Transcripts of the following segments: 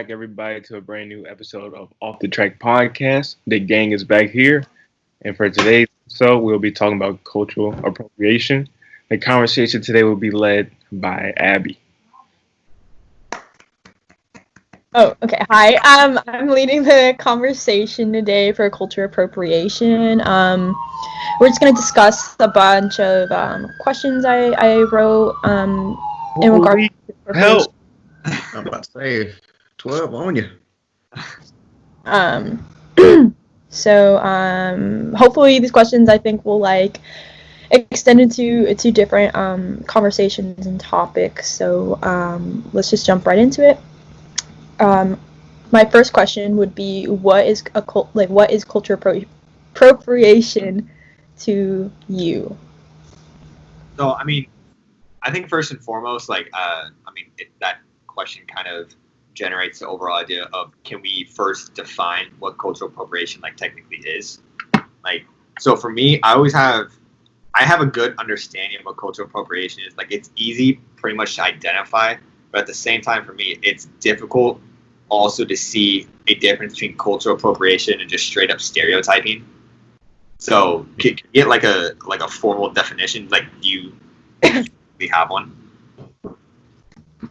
back, everybody, to a brand new episode of Off the Track Podcast. The gang is back here, and for today's episode, we'll be talking about cultural appropriation. The conversation today will be led by Abby. Oh, okay. Hi. I'm leading the conversation today for culture appropriation. We're just gonna discuss a bunch of questions I wrote in regards to appropriation. Help! I'm about to say 12 on you. So hopefully these questions I think will extend into different conversations and topics. So let's just jump right into it. My first question would be, what is culture appropriation to you? So, I think first and foremost, that question kind of generates the overall idea of, can we first define what cultural appropriation technically is? So for me, I have a good understanding of what cultural appropriation is. It's easy pretty much to identify, but at the same time, for me, it's difficult also to see a difference between cultural appropriation and just straight up stereotyping. So can you get a formal definition? We have one.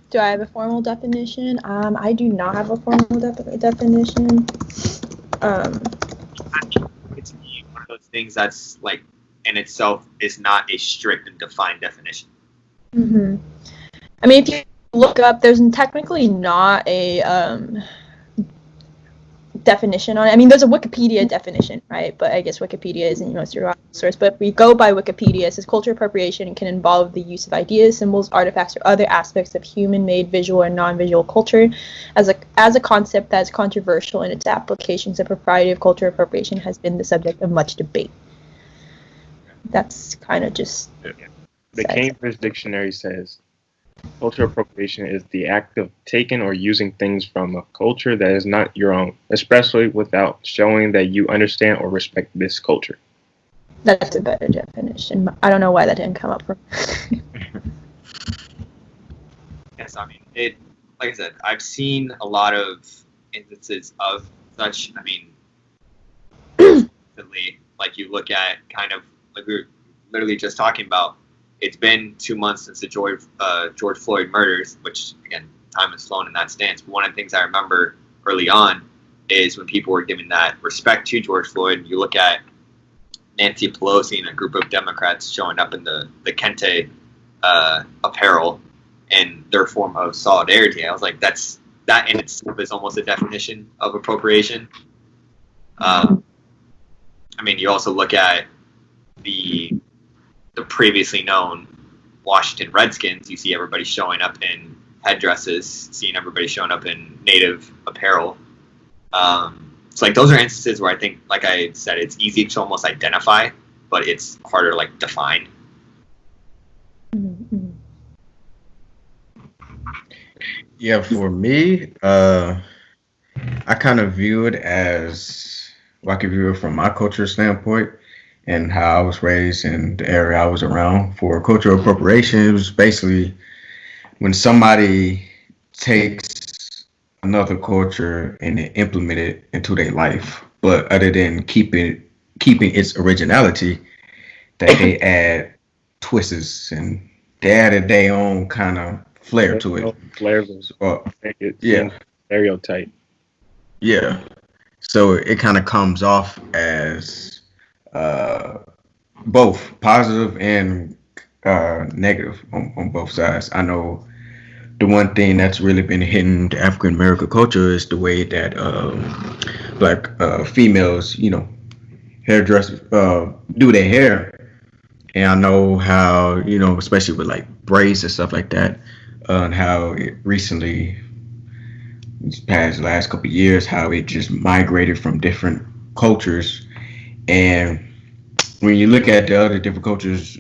Do I have a formal definition? I do not have a formal definition. It's one of those things that's in itself is not a strict and defined definition. Mm-hmm. If you look up, there's technically not a definition on it. There's a Wikipedia definition, right? But I guess Wikipedia isn't a reliable source. But if we go by Wikipedia, it says cultural appropriation can involve the use of ideas, symbols, artifacts, or other aspects of human-made visual or non-visual culture as a concept that is controversial in its applications. The propriety of cultural appropriation has been the subject of much debate. That's kind of just... The Cambridge Dictionary says, cultural appropriation is the act of taking or using things from a culture that is not your own, especially without showing that you understand or respect this culture. That's a better definition. I don't know why that didn't come up from. Yes, like I said, I've seen a lot of instances of such. Recently, you look at kind of we were literally just talking about. It's been 2 months since the George Floyd murders, which, again, time has flown in that stance. But one of the things I remember early on is when people were giving that respect to George Floyd. You look at Nancy Pelosi and a group of Democrats showing up in the Kente apparel and their form of solidarity. I was like, that in itself is almost a definition of appropriation. You also look at the previously known Washington Redskins. You see everybody showing up in headdresses, seeing everybody showing up in native apparel. So those are instances where I think, like I said, it's easy to almost identify, but it's harder to define. Mm-hmm. Yeah, for me, I kind of view it as, I can view it from my culture standpoint and how I was raised in the area I was around. For cultural appropriation, it was basically when somebody takes another culture and they implement it into their life, but other than keeping its originality, that they add twists and they added their own kind of flair to it. Flavors. Yeah. Stereotype. Yeah. So it kind of comes off as both positive and negative on both sides. I know the one thing that's really been hitting the African American culture is the way that black females, hairdressers do their hair. And I know how, especially with braids and stuff like that, and how it recently, these last couple of years, how it just migrated from different cultures. And when you look at the other different cultures,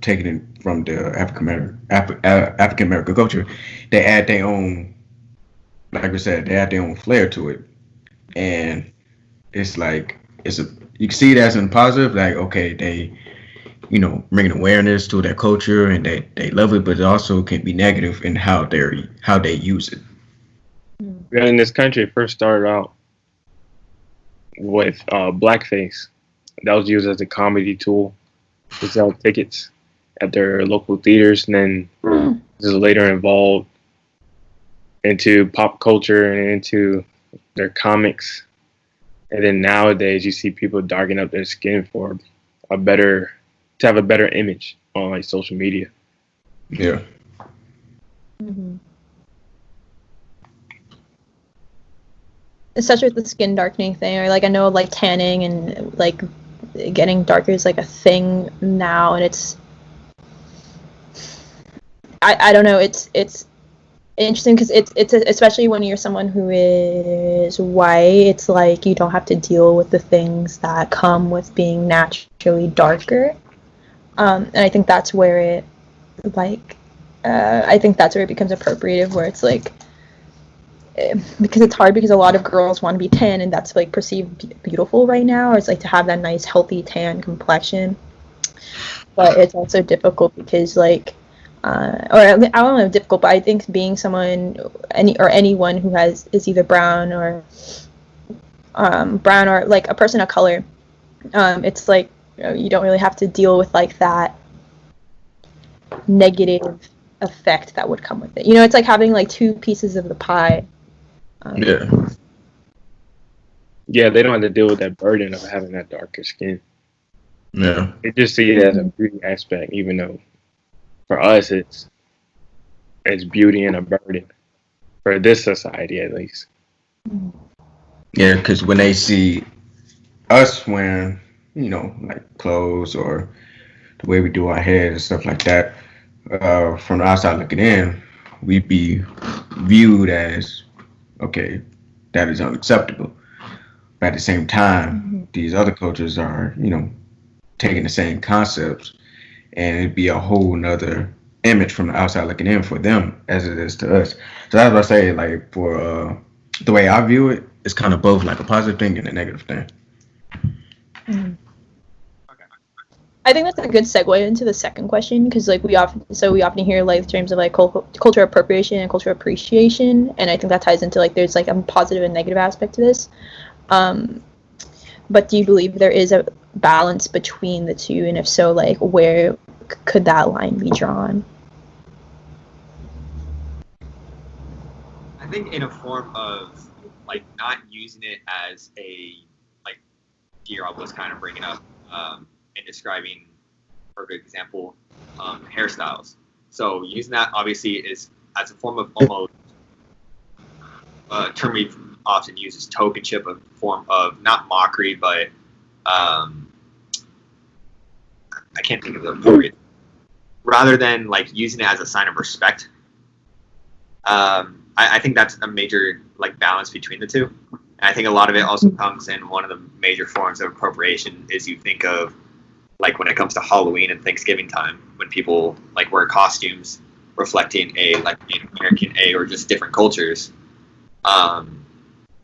taking it from the African American culture, they add their own, like we said, they add their own flair to it, and it's you can see it as in positive, okay, they, bringing awareness to their culture and they love it, but it also can be negative in how they use it. In this country, it first started out with blackface. That was used as a comedy tool to sell tickets at their local theaters, and then this is later evolved into pop culture and into their comics. And then nowadays, you see people darken up their skin for a better, to have a better image on like social media. Yeah. Mm-hmm. Especially with the skin darkening thing, or like I know like tanning and like getting darker is like a thing now, and it's I don't know, it's interesting because it's especially when you're someone who is white, it's like you don't have to deal with the things that come with being naturally darker, and I think that's where it like I think that's where it becomes appropriative, where it's like because it's hard because a lot of girls want to be tan and that's like perceived beautiful right now, or it's like to have that nice healthy tan complexion, but it's also difficult because like or I don't know difficult, but I think being someone anyone who is either brown or like a person of color, it's like you don't really have to deal with like that negative effect that would come with it. It's like having like two pieces of the pie. Yeah, they don't have to deal with that burden of having that darker skin. Yeah. They just see it as a beauty aspect, even though for us it's beauty and a burden for this society at least. Yeah, because when they see us wearing, like clothes or the way we do our hair and stuff like that, from the outside looking in, we'd be viewed as, okay, that is unacceptable. But at the same time, these other cultures are, taking the same concepts, and it'd be a whole nother image from the outside looking in for them as it is to us. So that's what I say, like, for the way I view it, it's kind of both like a positive thing and a negative thing. Mm-hmm. I think that's a good segue into the second question, because like we often hear like terms of like cultural appropriation and cultural appreciation, and I think that ties into like there's like a positive and negative aspect to this. But do you believe there is a balance between the two, and if so, like where could that line be drawn? I think in a form of like not using it as a like Drob was kind of bringing up and describing, for a good example, hairstyles. So using that obviously is as a form of almost term we often use as tokenship, a form of not mockery, but I can't think of the appropriate. Rather than like using it as a sign of respect, I think that's a major like balance between the two. And I think a lot of it also comes in one of the major forms of appropriation is you think of like when it comes to Halloween and Thanksgiving time, when people like wear costumes reflecting a like American or just different cultures.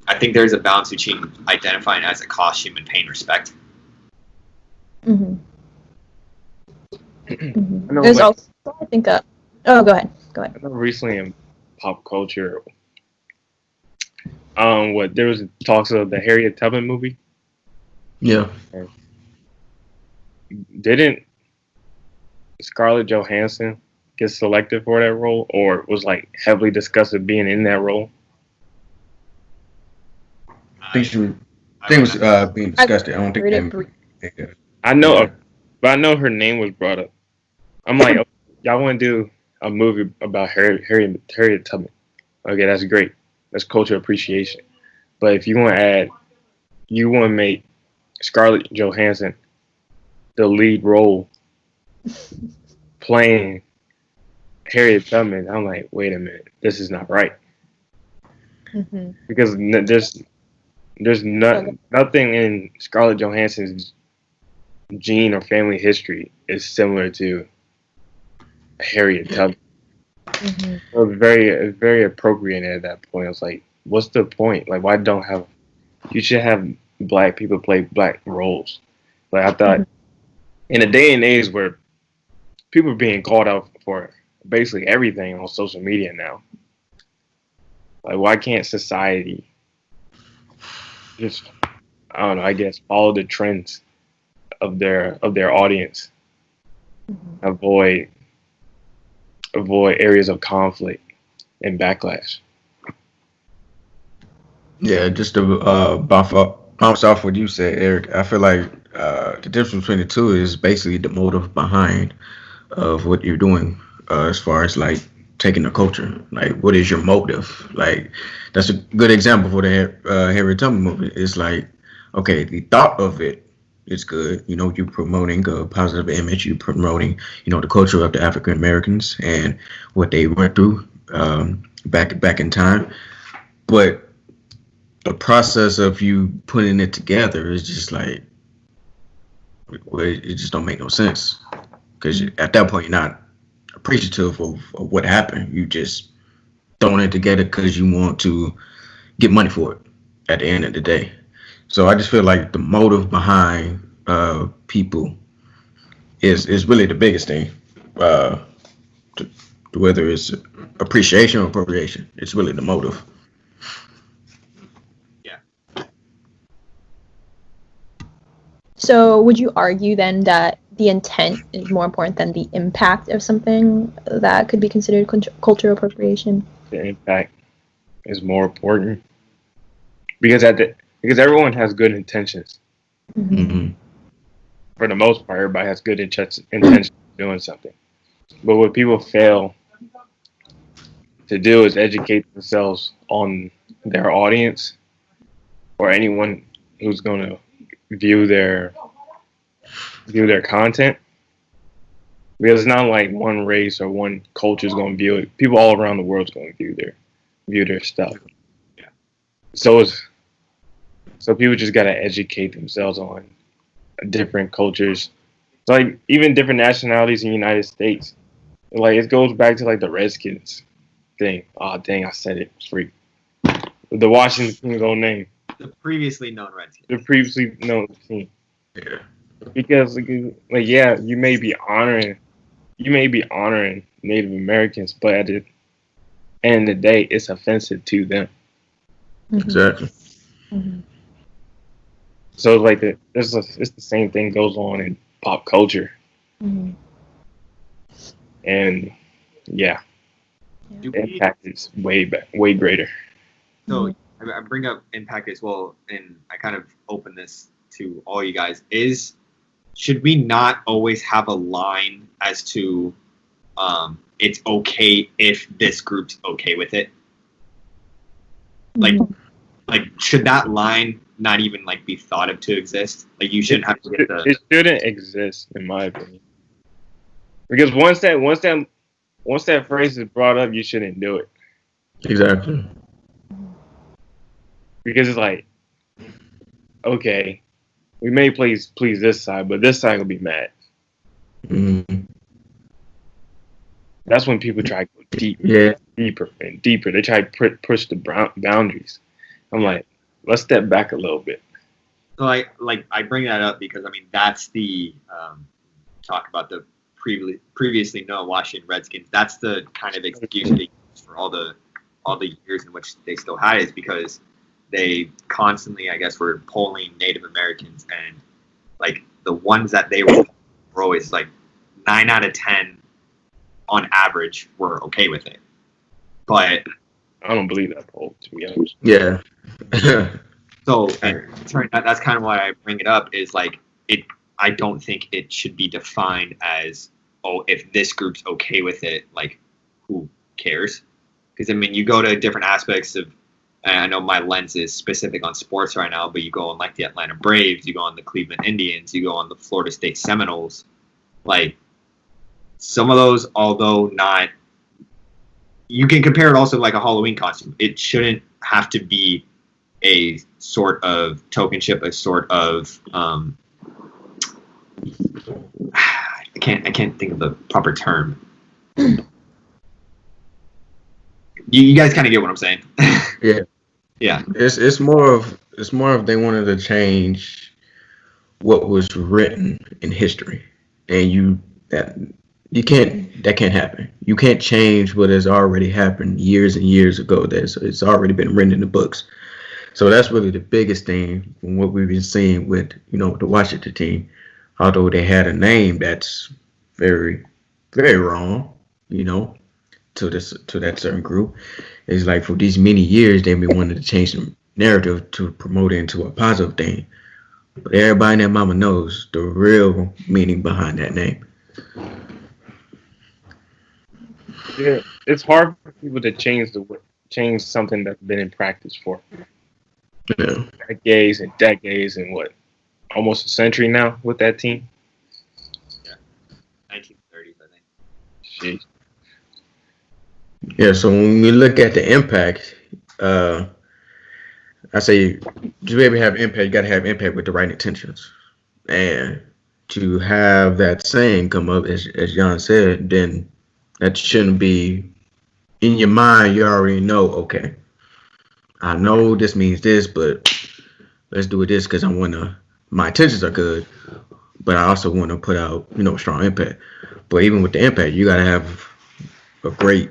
I think there's a balance between identifying as a costume and paying respect. Mm-hmm. Mm-hmm. There's also, I think, oh, go ahead. I know recently in pop culture, there was talks of the Harriet Tubman movie. Yeah. Didn't Scarlett Johansson get selected for that role, or was like heavily discussed of being in that role? I think it was being discussed. I don't think I know, but I know her name was brought up. I'm like, oh, y'all want to do a movie about Harriet Tubman? Okay, that's great. That's cultural appreciation. But if you want to make Scarlett Johansson the lead role playing Harriet Tubman, I'm like, wait a minute, this is not right. Mm-hmm. Because there's nothing in Scarlett Johansson's gene or family history is similar to Harriet Tubman. Mm-hmm. So it was very appropriate at that point. I was like, what's the point? Like, why don't have? You should have black people play black roles. Like I thought, in a day and age where people are being called out for basically everything on social media now, Like, why can't society just, I don't know, I guess follow the trends of their audience, avoid areas of conflict and backlash. Yeah, just to bounce off what you said, Eric. I feel like the difference between the two is basically the motive behind of what you're doing, as far as like taking the culture. Like, what is your motive? Like, that's a good example for the Harriet Tubman movement. It's like, okay, the thought of it is good. You know, you're promoting a positive image. You're promoting, you know, the culture of the African Americans and what they went through back in time. But the process of you putting it together is just like, well, it just don't make no sense, because at that point you're not appreciative of what happened. You just throwing it together because you want to get money for it at the end of the day. So I just feel like the motive behind people is really the biggest thing. To whether it's appreciation or appropriation, it's really the motive. So would you argue then that the intent is more important than the impact of something that could be considered cultural appropriation? The impact is more important because because everyone has good intentions. Mm-hmm. For the most part, everybody has good intentions of doing something. But what people fail to do is educate themselves on their audience or anyone who's going to view their content, because it's not like one race or one culture is going to view it. People all around the world is going to view their stuff. Yeah. So people just got to educate themselves on different cultures, like even different nationalities in the United States. Like, it goes back to like the Redskins thing. Oh dang, I said it. It's free. The Washington's own name. The previously known Redskins. The previously known team. Yeah. Because like yeah, you may be honoring Native Americans, but at the end of the day, it's offensive to them. Exactly. Mm-hmm. So like it's the same thing goes on in pop culture, and yeah, the impact is way greater. So I bring up impact as well, and I kind of open this to all you guys. Should we not always have a line as to it's okay if this group's okay with it? Like should that line not even like be thought of to exist? Like, you shouldn't have to get the. It shouldn't exist, in my opinion, because once that phrase is brought up, you shouldn't do it. Exactly. Because it's like, okay, we may please this side, but this side will be mad. Mm-hmm. That's when people try to go deeper and deeper. They try to push the boundaries. I'm like, let's step back a little bit. So I bring that up because, I mean, that's the talk about the previously known Washington Redskins. That's the kind of excuse they use for all the years in which they still had it, is because they constantly, I guess, were polling Native Americans, and like the ones that they were always like 9 out of 10 on average were okay with it. But I don't believe that poll, to be honest. Yeah. So that's kind of why I bring it up, is like I don't think it should be defined as, oh, if this group's okay with it, like, who cares? Because, I mean, you go to different aspects of, and I know my lens is specific on sports right now, but you go on like the Atlanta Braves, you go on the Cleveland Indians, you go on the Florida State Seminoles. Like, some of those, although not, you can compare it also like a Halloween costume. It shouldn't have to be a sort of tokenship, a sort of I can't think of the proper term. You guys kind of get what I'm saying. Yeah. Yeah. It's more of they wanted to change what was written in history, and you That can't happen. You can't change what has already happened years and years ago. It's already been written in the books. So that's really the biggest thing from what we've been seeing with, the Washington team. Although they had a name that's very, very wrong, to that certain group. It's like for these many years they've been wanting to change the narrative to promote it into a positive thing. But everybody and their mama knows the real meaning behind that name. Yeah, it's hard for people to change something that's been in practice for Yeah. decades and what, almost a century now with that team. Yeah, 1930s, I think. Jeez. Yeah, so when we look at the impact, I say to be able to have impact, you got to have impact with the right intentions. And to have that saying come up, as John said, then that shouldn't be in your mind. You already know, okay, I know this means this, but let's do it this because my intentions are good, but I also want to put out, strong impact. But even with the impact, you got to have a great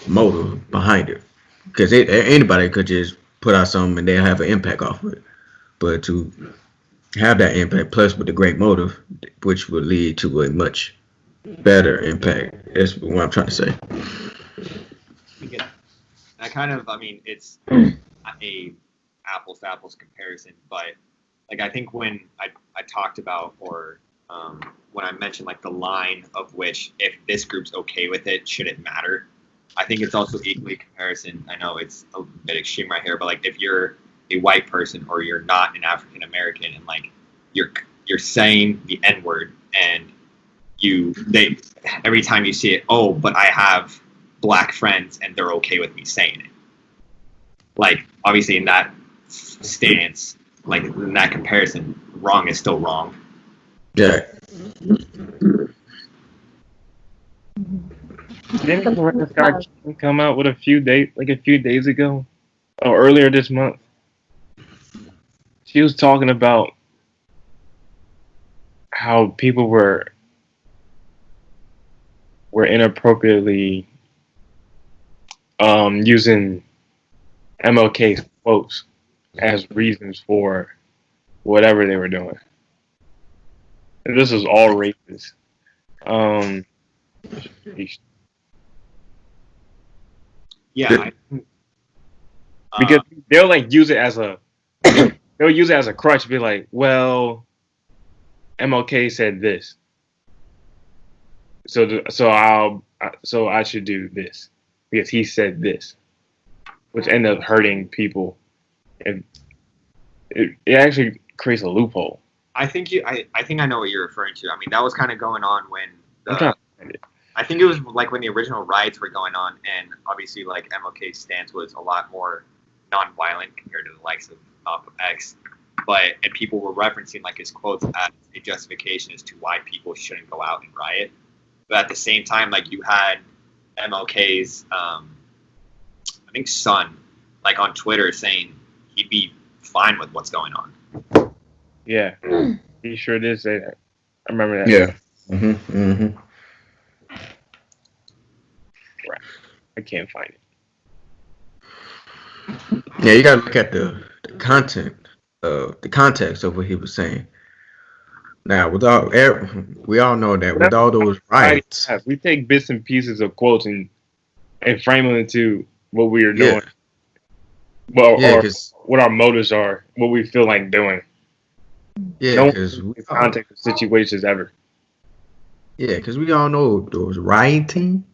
motive behind it, because anybody could just put out something and they'll have an impact off of it. But to have that impact plus with a great motive, which will lead to a much better impact, is what I'm trying to say. That kind of, I mean, it's a apples to apples comparison, but like I think when I talked about, or when I mentioned like the line of which if this group's okay with it, should it matter? I think it's also equally comparison. I know it's a bit extreme right here, but like if you're a white person or you're not an African American and like you're saying the N-word and they every time you see it, oh, but I have black friends and they're okay with me saying it. Like obviously in that stance, like in that comparison, wrong is still wrong. Yeah. Didn't Miranda Scott come out with a few days ago, or earlier this month? She was talking about how people were inappropriately using MLK's quotes as reasons for whatever they were doing. And this was all racist. Yeah, because they'll like use it as a crutch. Be like, well, MLK said this, so I should do this because he said this, which ended up hurting people, and it actually creates a loophole. I think I know what you're referring to. I mean, that was kind of going on when I'm trying to find it. I think it was like when the original riots were going on, and obviously like MLK's stance was a lot more non-violent compared to the likes of Malcolm X. And people were referencing like his quotes as a justification as to why people shouldn't go out and riot. But at the same time, like you had MLK's, I think son, like on Twitter saying he'd be fine with what's going on. Yeah, he sure did say that. I remember that. Yeah. Mm-hmm. Right. I can't find it. Yeah, you gotta look at the content, the context of what he was saying. Now, we all know that with all those riots, we take bits and pieces of quotes and frame them into what we are doing. Well, or what our motives are, what we feel like doing. Yeah, because context of situations ever. Yeah, because we all know those rioting,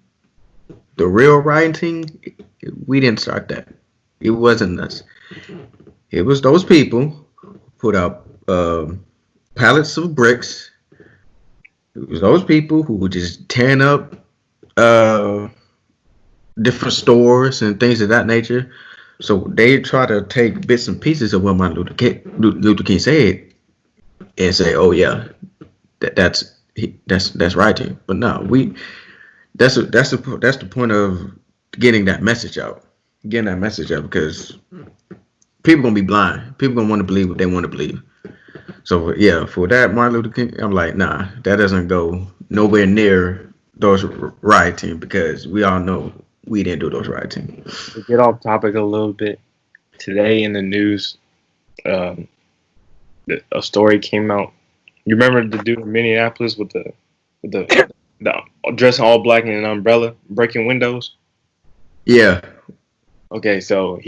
the real rioting, we didn't start that. It wasn't us. It was those people who put up pallets of bricks. It was those people who were just tearing up different stores and things of that nature. So they try to take bits and pieces of what Martin Luther King said and say, "Oh yeah, that's rioting." But no, that's the point of getting that message out. Getting that message out, because people gonna be blind. People gonna want to believe what they want to believe. So yeah, for that Martin Luther King, I'm like, nah, that doesn't go nowhere near those rioting, because we all know we didn't do those rioting. To get off topic a little bit, today in the news, a story came out. You remember the dude in Minneapolis with the dressing all black and an umbrella breaking windows? Yeah. Okay, so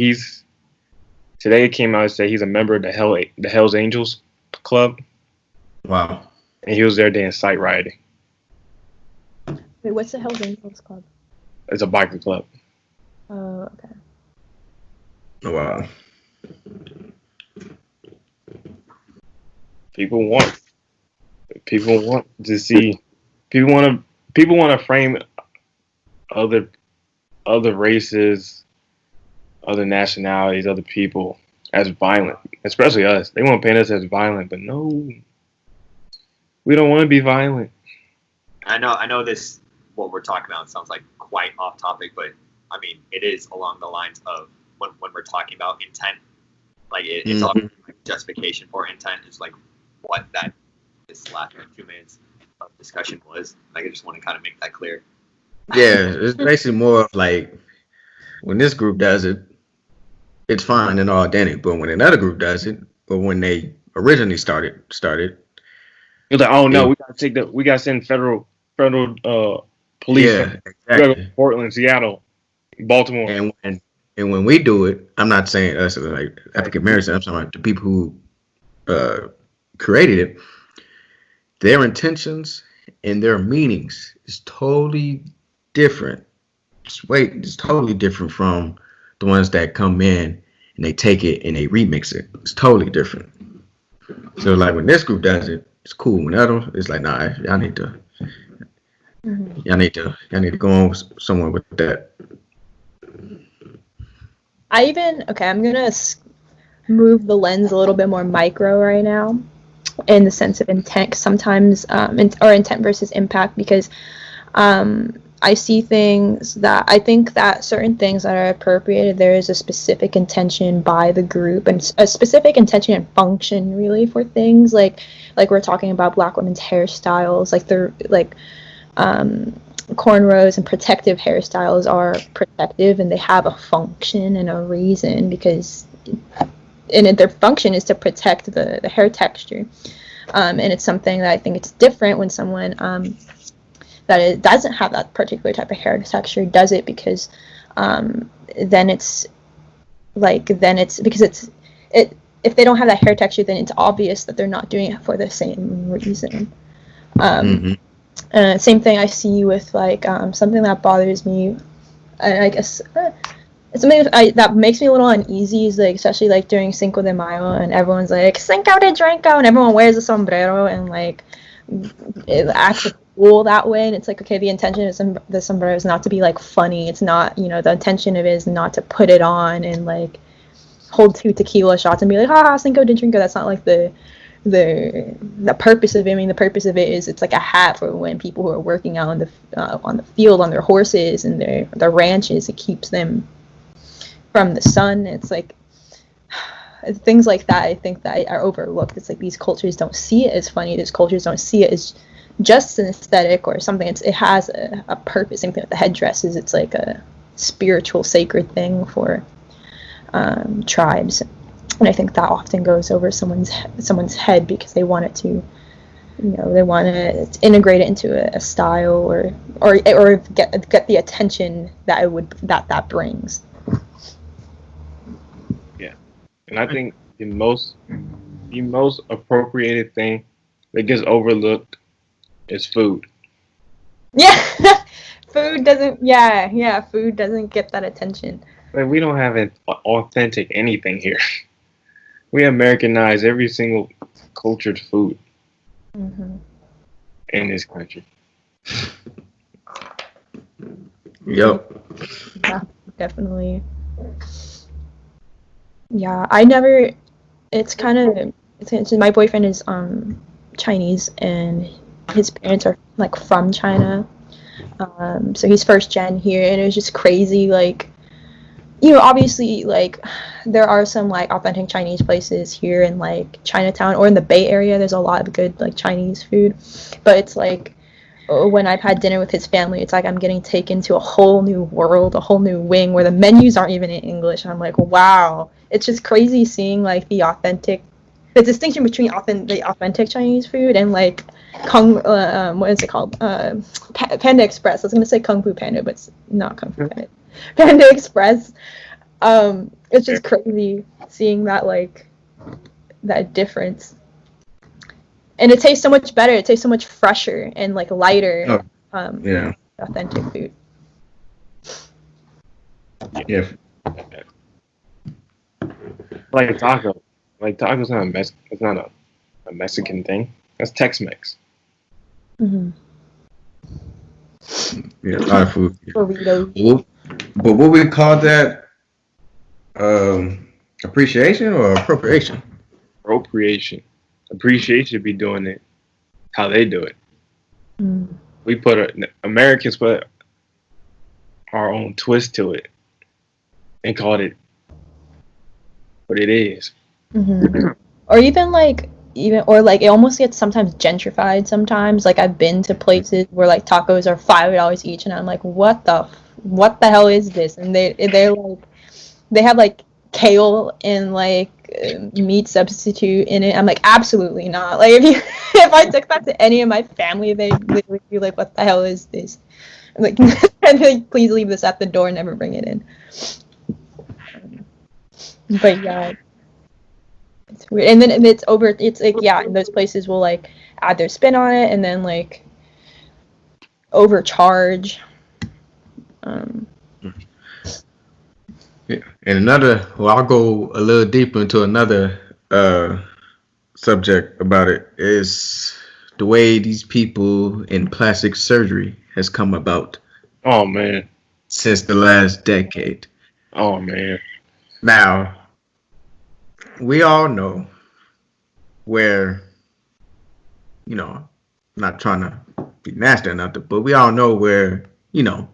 today it came out and said he's a member of the Hell's Angels club, Wow. and he was there to incite rioting. Wait, what's the Hells Angels Club? It's a biker club. Oh, okay. Wow. People want to see. People want to frame other races, other nationalities, other people as violent, especially us. They want to paint us as violent, but no, we don't want to be violent. I know this, what we're talking about sounds like quite off topic, but I mean, it is along the lines of when we're talking about intent, like it's all like justification for intent is like what that this last 2 minutes of discussion was. Like, I just want to kind of make that clear. Yeah, it's basically more of like when this group does it, it's fine and authentic, but when another group does it, or when they originally started, You're like, oh no, we gotta send federal police. Yeah, We gotta go exactly. to Portland, Seattle, Baltimore. And when we do it, I'm not saying us as like African Americans. I'm talking about the people who created it. Their intentions and their meanings is totally different. It's totally different from the ones that come in and they take it and they remix it. It's totally different. So like when this group does it, it's cool. When others, it's like, nah, y'all need to go on somewhere with that. I'm gonna move the lens a little bit more micro right now, in the sense of intent. 'Cause sometimes, or intent versus impact, because I see things that I think that certain things that are appropriated, there is a specific intention by the group and a specific intention and function really for things like we're talking about Black women's hairstyles, cornrows and protective hairstyles are protective and they have a function and a reason, because their function is to protect the hair texture, and it's something that I think it's different when someone that it doesn't have that particular type of hair texture does it, because then it's because if they don't have that hair texture, then it's obvious that they're not doing it for the same reason. Same thing I see with like something that bothers me, and I guess it's something that makes me a little uneasy is like, especially like during Cinco de Mayo and everyone's like Cinco de Drinko and everyone wears a sombrero and like it acts cool that way, and it's like, okay, the intention is the sombrero is not to be like funny. It's not, the intention of it is not to put it on and like hold 2 tequila shots and be like, haha, Cinco de Drinko. That's not like the purpose of it. I mean, the purpose of it is it's like a hat for when people who are working out on the field on their horses and their ranches. It keeps them from the sun. It's like things like that I think that are overlooked. It's like these cultures don't see it as funny. These cultures don't see it as just an aesthetic or something. It has a purpose. Same thing with the headdresses. It's like a spiritual, sacred thing for tribes. And I think that often goes over someone's head because they want it to, they want to integrate it into a style or get the attention that brings. Yeah, and I think the most appropriated thing that gets overlooked is food. Yeah, food doesn't. Yeah, food doesn't get that attention. Like, we don't have an authentic anything here. We Americanize every single cultured food in this country. Yep. Yeah, definitely. Yeah, I never. It's kind of. My boyfriend is Chinese and his parents are like from China. So he's first gen here, and it was just crazy. Like, obviously, like, there are some like authentic Chinese places here in like Chinatown or in the Bay Area. There's a lot of good like Chinese food, but it's like when I've had dinner with his family, it's like I'm getting taken to a whole new world, a whole new wing where the menus aren't even in English. And I'm like, wow, it's just crazy seeing like the distinction between the authentic Chinese food and like what is it called? Panda Express. I was gonna say Kung Fu Panda, but it's not Kung Fu Panda. Panda Express. It's just crazy seeing that difference. And it tastes so much better. It tastes so much fresher and like lighter. Authentic food. Yeah. Like taco. Like taco's not it's not a Mexican thing. That's Tex-Mex. Mm-hmm. Yeah, a lot of food. Burritos. But what we call that? Appreciation or appropriation? Appropriation. Appreciation be doing it how they do it. Mm. Americans put our own twist to it and called it what it is. Mm-hmm. Or it almost gets sometimes gentrified sometimes. Like I've been to places where like tacos are $5 each and I'm like, what the hell is this? And they're like, they have like kale and like meat substitute in it. I'm like, absolutely not. Like if I took that to any of my family, they would be like, what the hell is this? I'm like, please leave this at the door, never bring it in. But yeah, it's weird. And then it's like, yeah, and those places will like add their spin on it and then like overcharge. Yeah. And I'll go a little deeper into another subject about it, is the way these people in plastic surgery has come about. Oh man. Since the last decade. Oh man. Now, we all know where, not trying to be nasty or nothing, but we all know where, the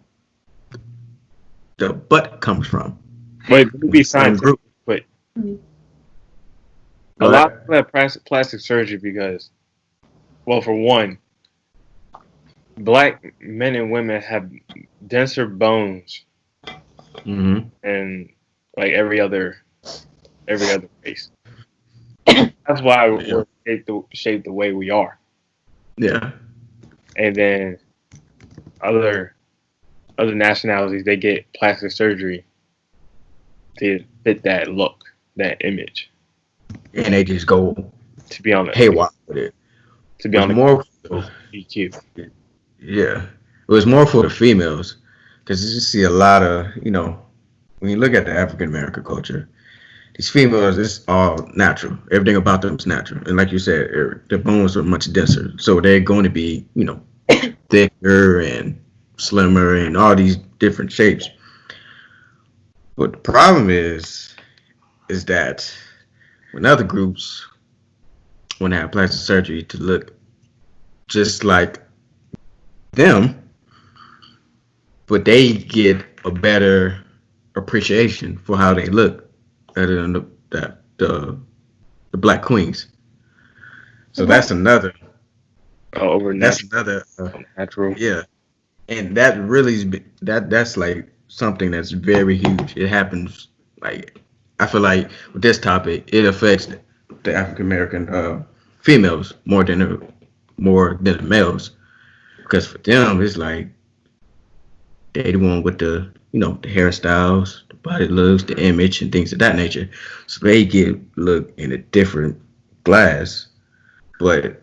butt comes from. Wait, let me be scientific. Wait. A lot of people have plastic surgery because, well, for one, black men and women have denser bones, and like every other race. That's why we're shaped the way we are. Yeah. And then other nationalities, they get plastic surgery to fit that look, that image. And they just go to be honest, haywire with it. To be honest, more EQ. Yeah, it was more for the females because you see a lot of when you look at the African American culture, these females, it's all natural. Everything about them is natural, and like you said, their bones are much denser, so they're going to be thicker and slimmer and all these different shapes. But the problem is that when other groups want to have plastic surgery to look just like them, but they get a better appreciation for how they look better than the black queens. So that's another. That's another natural. Yeah, and that really is that's like something that's very huge. It happens like I feel like with this topic, it affects the African American females more than the males, because for them it's like they the one with the the hairstyles, the body looks, the image, and things of that nature. So they look in a different glass. But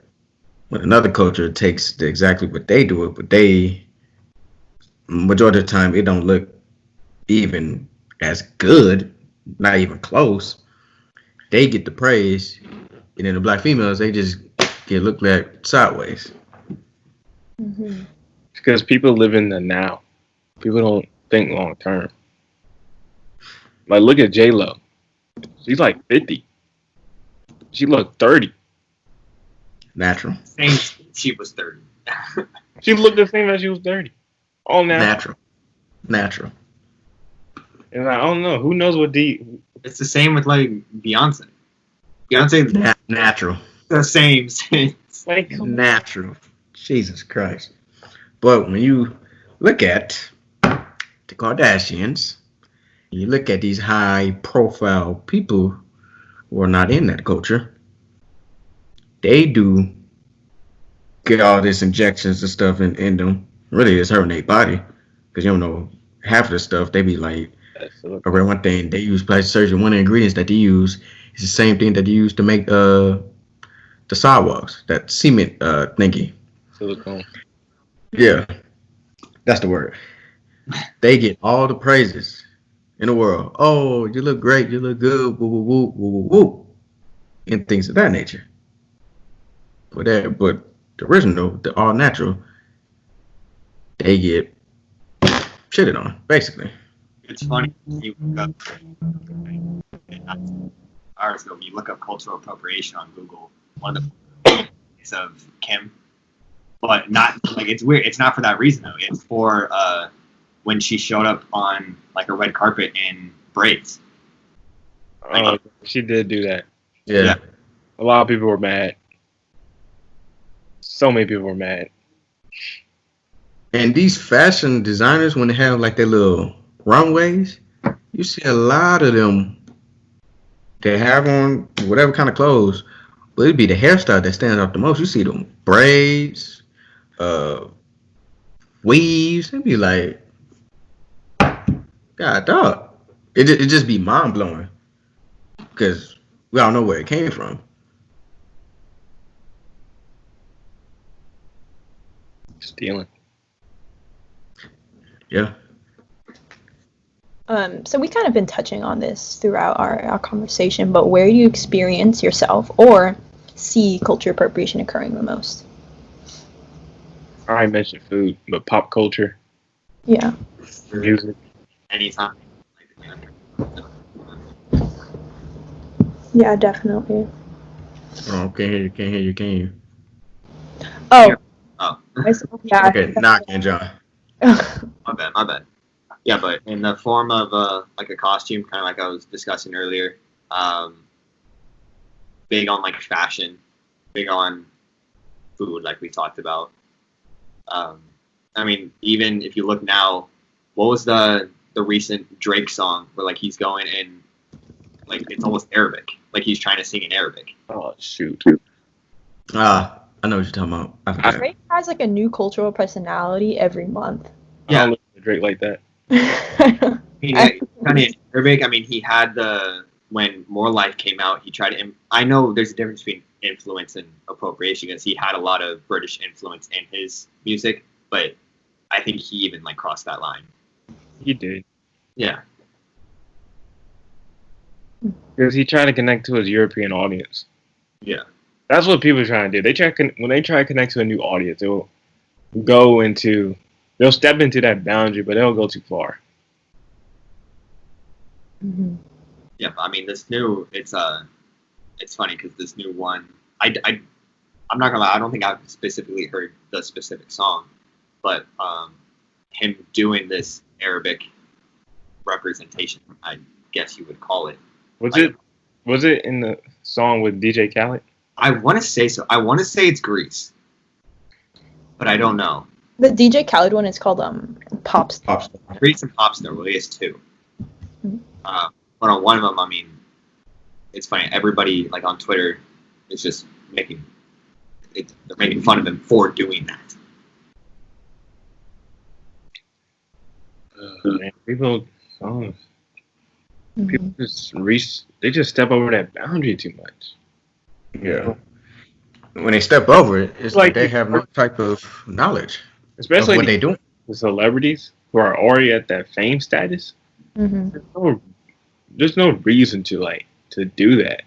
when another culture takes exactly what they do, but they majority of the time it don't look even as good, not even close. They get the praise, and then the black females, they just get looked at sideways. Mm-hmm. Because people live in the now. People don't think long term. Like, look at J-Lo. She's like 50. She looked 30. Natural. Same. She was 30. She looked the same as she was 30. All natural. Natural. And I don't know. Who knows what It's the same with like Beyonce. Beyonce natural. The same. Like, natural. Jesus Christ. But when you look at the Kardashians, you look at these high-profile people who are not in that culture, they do get all this injections and stuff in them. Really, it's hurting their body because you don't know half of the stuff. They be like, I read one thing they use plastic surgery. One of the ingredients that they use is the same thing that they use to make the sidewalks, that cement thingy. Silicone. Yeah, that's the word. They get all the praises in the world. Oh, you look great. You look good. Woo, woo, woo, woo, woo, woo, and things of that nature. But the original, the all natural, they get shitted on, basically. It's funny. You look up, hours ago, when you look up cultural appropriation on Google, one of the is of Kim, but not like it's weird. It's not for that reason though. It's for when she showed up on like a red carpet in braids. Oh, she did do that. Yeah. A lot of people were mad. So many people were mad. And these fashion designers, when they have like their little runways, you see a lot of them. They have on whatever kind of clothes, but it'd be the hairstyle that stands out the most. You see them braids, weaves. It'd be like, God, dog. It just be mind blowing because we all know where it came from. Stealing. Yeah. So we kind of been touching on this throughout our conversation, but where do you experience yourself or see culture appropriation occurring the most? I already mentioned food, but pop culture, Yeah. music. Anytime. Yeah, definitely. Oh, can't hear you. Can you? Oh. Oh. Yeah. Okay, knocking, John. My bad. Yeah, but in the form of like a costume, kind of like I was discussing earlier, big on like fashion, big on food, like we talked about. I mean, even if you look now, what was the recent Drake song where like he's going in, like it's almost Arabic, like he's trying to sing in Arabic. Oh shoot. I know what you're talking about. I forgot. Drake has like a new cultural personality every month. I don't listen to Drake like that. Kind of in Arabic. I mean, he had when More Life came out, he tried to. I know there's a difference between influence and appropriation because he had a lot of British influence in his music, but I think he even like crossed that line. He did. Yeah. Because he tried to connect to his European audience. Yeah. That's what people are trying to do. When they try to connect to a new audience, they'll step into that boundary, but they'll go too far. Mm-hmm. Yeah, I mean, it's funny because this new one, I'm not gonna lie, I don't think I've specifically heard the specific song, but him doing this Arabic representation, I guess you would call it. Was it in the song with DJ Khaled? I want to say so. I want to say it's Greece, but I don't know. The DJ Khaled one is called Popstar. Greece and Popstar, well, he is two. Mm-hmm. But on one of them, I mean, it's funny. Everybody like on Twitter is just they're making fun of him for doing that. Man, people Mm-hmm. they just step over that boundary too much. Yeah. When they step over it, it's like they have no type of knowledge, especially of what they do. The celebrities who are already at that fame status. Mm-hmm. There's no reason to do that.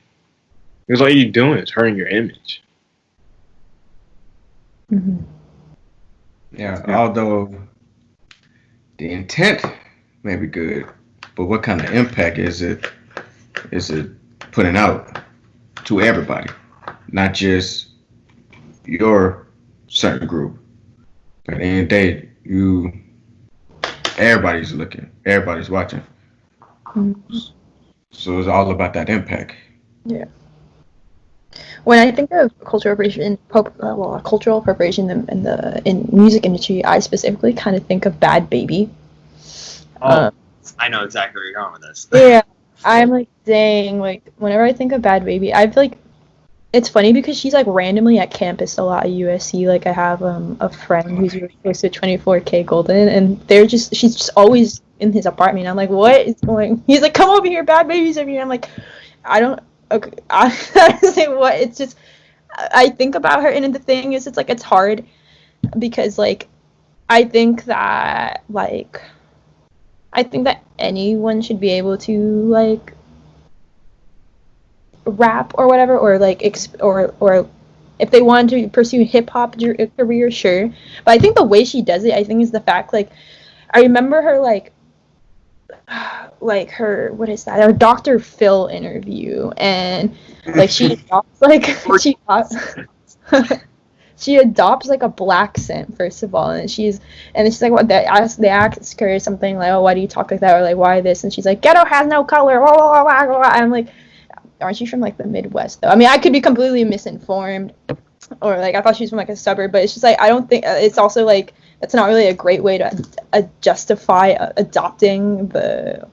Because all you're doing is hurting your image. Mm-hmm. Yeah, although the intent may be good, but what kind of impact is it putting out to everybody, not just your certain group? But at the end of the day, everybody's looking, everybody's watching. Mm-hmm. So it's all about that impact. Yeah. When I think of cultural appropriation in music industry, I specifically kind of think of Bad Baby. Oh, I know exactly where you're going with this. Yeah, I'm like, dang, like whenever I think of Bad Baby, I feel like it's funny because she's like randomly at campus a lot at USC. Like I have a friend who's really close to 24K Golden, and she's just always in his apartment. I'm like, what is going? He's like, come over here, Bad Baby's over here. I'm like, I don't. Okay, I say what? It's just I think about her, and the thing is, it's like it's hard because like I think that anyone should be able to like rap or whatever, or like or if they want to pursue hip hop career, sure. But I think the way she does it, I think, is the fact like I remember her like her what is that? Her Dr. Phil interview, and like she adopts she adopts like a black accent first of all, and she's like what they ask her something like, oh, why do you talk like that, or like why this, and she's like, ghetto has no color. Blah, blah, blah, blah. And I'm like, aren't you from like the Midwest though? I mean, I could be completely misinformed, or like I thought she was from like a suburb, but it's just like I don't think it's also like that's not really a great way to justify adopting the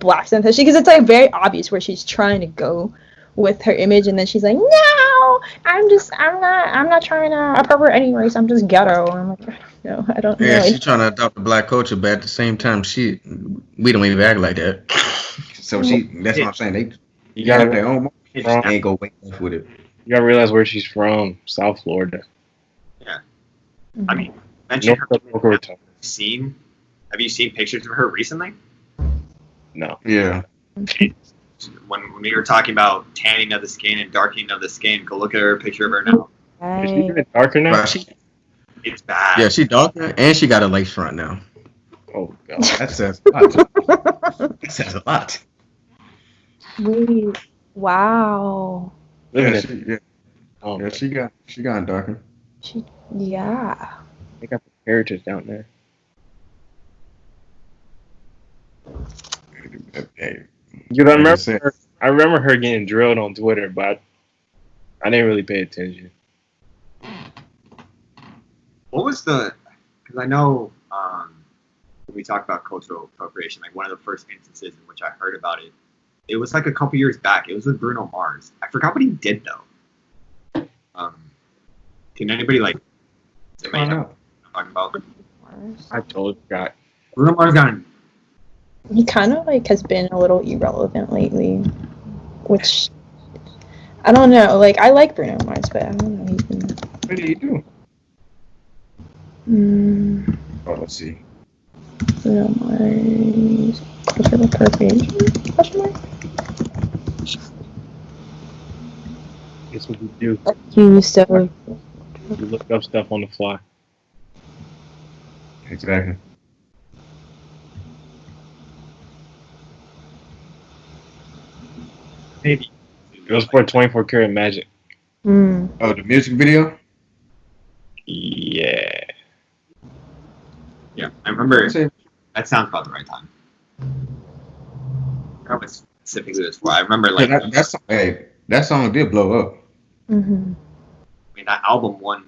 black accent, because it's like very obvious where she's trying to go with her image, and then she's like, no, I'm not trying to appropriate any race, I'm just ghetto. And I'm like, no, I don't know. Yeah, she's trying to adopt the black culture, but at the same time, we don't even act like that. So that's what I'm saying. They got their own. They ain't go way off with it. You gotta realize where she's from, South Florida. Yeah, I mean, mention her. Have you seen pictures of her recently? No. Yeah. When we were talking about tanning of the skin and darkening of the skin, go look at her picture of her now. Is she even darker now? It's bad. Yeah, she darker, and she got a lace front now. Oh god, that says a lot. That says a lot. Wait, wow. Yeah, she got darker. Yeah. They got the heritage down there. Hey, because I remember her getting drilled on Twitter, but I didn't really pay attention. What was because I know when we talk about cultural appropriation, like one of the first instances in which I heard about it, it was like a couple years back. It was with Bruno Mars. I forgot what he did though. Can anybody like? I know. Talking about? I totally forgot. Bruno Mars got. He kind of like has been a little irrelevant lately, which I don't know. Like I like Bruno Mars, but I don't know. He's been. What do you do? Oh, let's see. Bruno Mars. Cultural appropriation? Question mark? Guess what you do? Accused of. You look up stuff on the fly. Exactly. Maybe. It was for 24 Karat Magic. Mm. Oh, the music video? Yeah. Yeah, I remember. That sounds about the right time. I don't know what specifically it was for. I remember like that song did blow up. Mm-hmm. I mean, that album won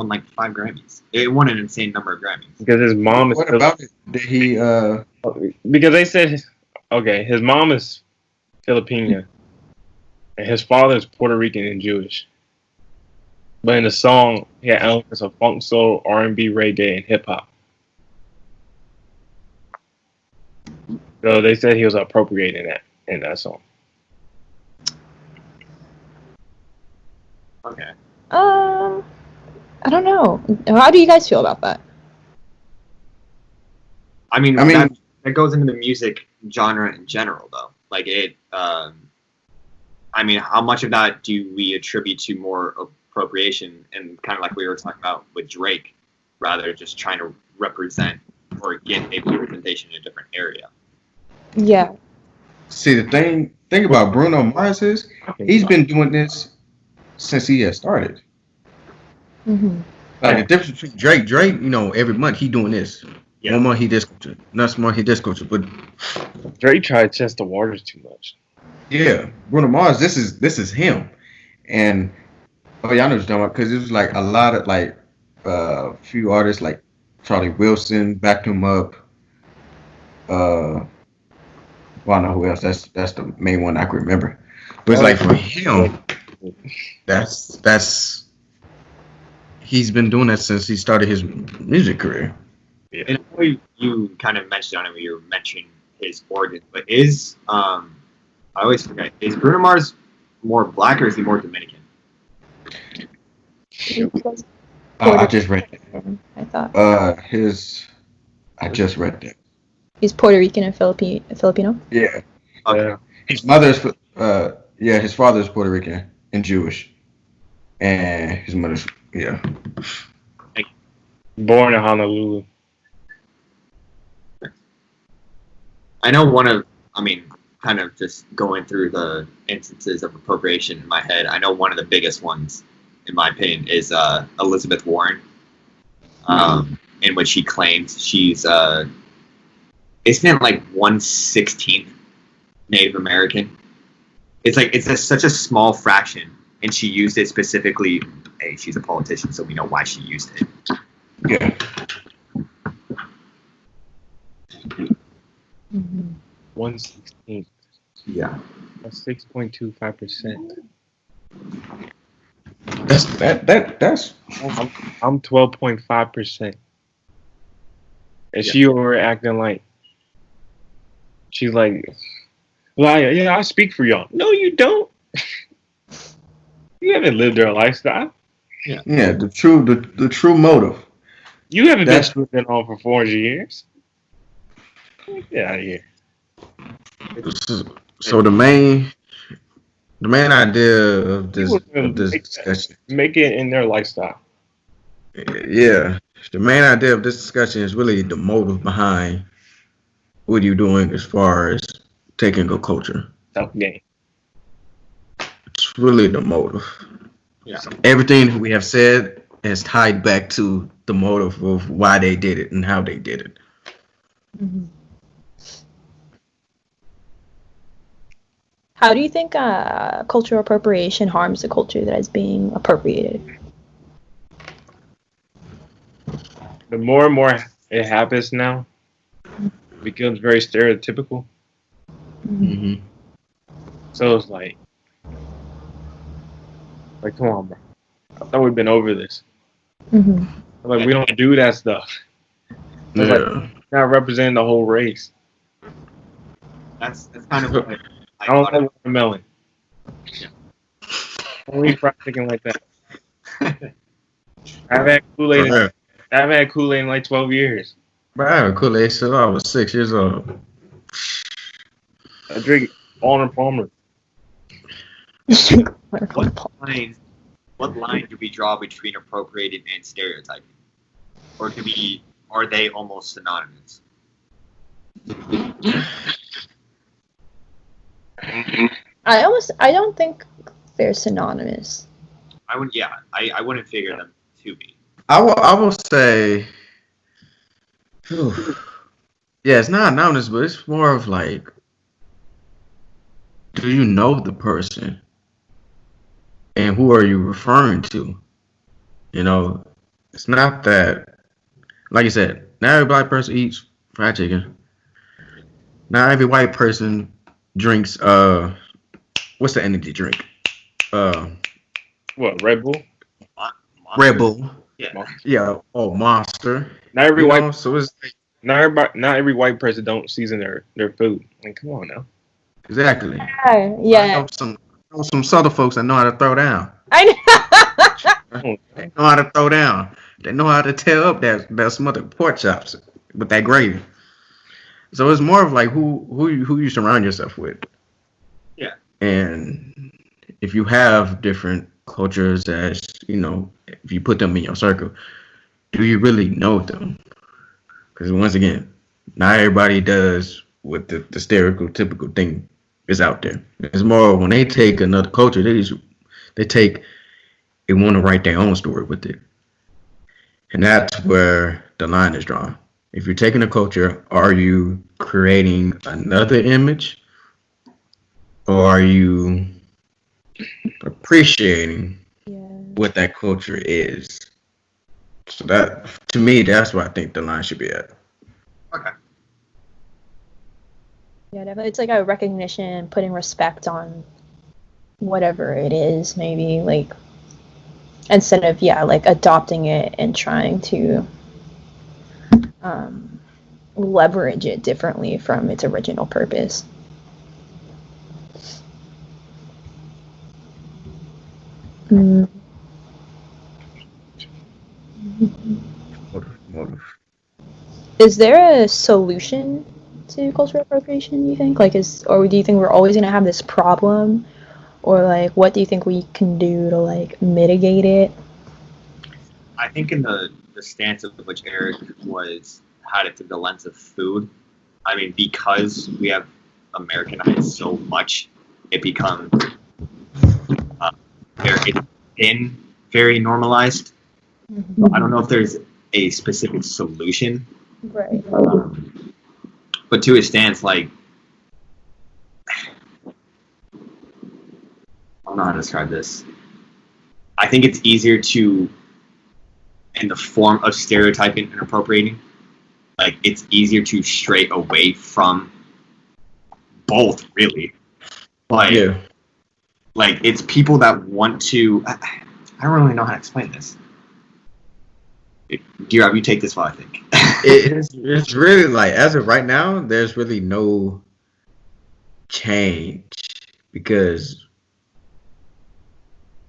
like 5 Grammys. It won an insane number of Grammys. Because his mom is. What about it? Did he? Because they said, his mom is Filipina, and his father is Puerto Rican and Jewish. But in the song, he had elements of funk, soul, R&B, reggae, and hip hop. So they said he was appropriating that in that song. Okay. I don't know. How do you guys feel about that? I mean that goes into the music genre in general, though. Like it. I mean, how much of that do we attribute to more appropriation, and kind of like we were talking about with Drake, rather just trying to represent or get a representation in a different area? Yeah. See, the thing about Bruno Mars is he's been doing this since he has started. Mm-hmm. Like the difference between Drake, every month he doing this. Yeah. 1 month he this culture, next month he this culture. But Drake tried to test the waters too much. Yeah, Bruno Mars. This is him. And oh, y'all know what you're talking about because it was like a lot of like few artists like Charlie Wilson backed him up. Well, I know who else. That's the main one I can remember. But it's like for him, that's he's been doing that since he started his music career. Yeah. And I know you kind of mentioned on it when you were mentioning his origin, but is I always forget, is Bruno Mars more black or is he more Dominican? I just read that. I thought I just read that. he's Puerto Rican and Filipino. Yeah. Okay. His mother's his father's Puerto Rican and Jewish. And his mother's Born in Honolulu. I know kind of just going through the instances of appropriation in my head, I know one of the biggest ones, in my opinion, is Elizabeth Warren, in which she claims she's, isn't it like 1/16 Native American? It's like, such a small fraction, and she used it specifically. Hey, she's a politician, so we know why she used it. Yeah. 1/16. Yeah. That's 6.25%. That's I'm 12.5%. And she over acting like she's like, well, yeah, I speak for y'all. No, you don't. You haven't lived their lifestyle. Yeah, the true motive. You haven't been living on for 400 years. Get out of here. So the main idea of this discussion, make it in their lifestyle. Yeah, the main idea of this discussion is really the motive behind what you're doing as far as taking a culture. Self gain. It's really the motive. Yeah. Everything we have said is tied back to the motive of why they did it and how they did it. Mm-hmm. How do you think cultural appropriation harms the culture that is being appropriated? The more and more it happens now, it becomes very stereotypical. Mm-hmm. So it's like, come on, bro. I thought we've been over this. Mm-hmm. Like, we don't do that stuff. It's like, not representing the whole race. That's kind of what I don't like watermelon. Yeah. Don't eat fried chicken like that. I've had Kool-Aid. I've had Kool-Aid in like 12 years. Bro, I had Kool-Aid since I was 6 years old. I drink Arnold Palmer. What line do we draw between appropriated and stereotyping? Or are they almost synonymous? I don't think they're synonymous. I wouldn't figure them to be. I will say, yeah, it's not anonymous, but it's more of like, do you know the person? And who are you referring to? You know, it's not that, like you said, not every black person eats fried chicken. Not every white person drinks, what's the energy drink? What, Red Bull? Red Bull. Yeah. Yeah. Oh, Monster. Not every white. So it's not every white person don't season their food. Like, come on now. Exactly. Yeah. I know some Southern folks that know how to throw down. I know. They know how to throw down. They know how to tear up that smothered pork chops with that gravy. So it's more of like who you surround yourself with. Yeah. And if you have different cultures, as you know, if you put them in your circle, do you really know them? Because once again, not everybody does what the stereotypical thing is out there. It's more when they take another culture, they want to write their own story with it. And that's where the line is drawn. If you're taking a culture, are you creating another image? or are you appreciating Yeah. what that culture is? So that, to me, that's where I think the line should be at. Okay. Yeah, definitely. It's like a recognition, putting respect on whatever it is, maybe, like, instead of, like, adopting it and trying to leverage it differently from its original purpose. Mm. Motive. Is there a solution to cultural appropriation, you think? Like, or do you think we're always gonna have this problem? Or, like, what do you think we can do to, like, mitigate it? I think in the stance of which Eric had it through the lens of food, I mean, because we have Americanized so much, it becomes it's been very normalized. Mm-hmm. I don't know if there's a specific solution, Right. but to his stance, like, I don't know how to describe this. I think it's easier to, in the form of stereotyping and appropriating, like, it's easier to stray away from both, really. But Yeah. like, it's people that want to. I don't really know how to explain this. Drob, you take this one, I think. It's really like, as of right now, there's really no change because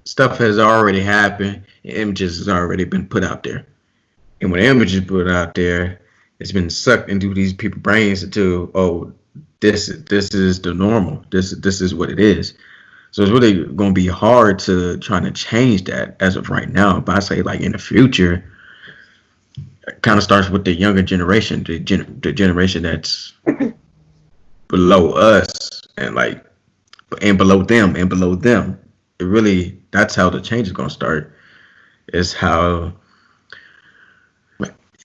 stuff has already happened. Images has already been put out there, and when images put out there, it's been sucked into these people's brains until, oh, this is the normal. This is what it is. So it's really going to be hard to try to change that as of right now. But I say, like, in the future, it kind of starts with the younger generation, the generation that's below us, and like, and below them, and below them. It really, that's how the change is going to start. Is how,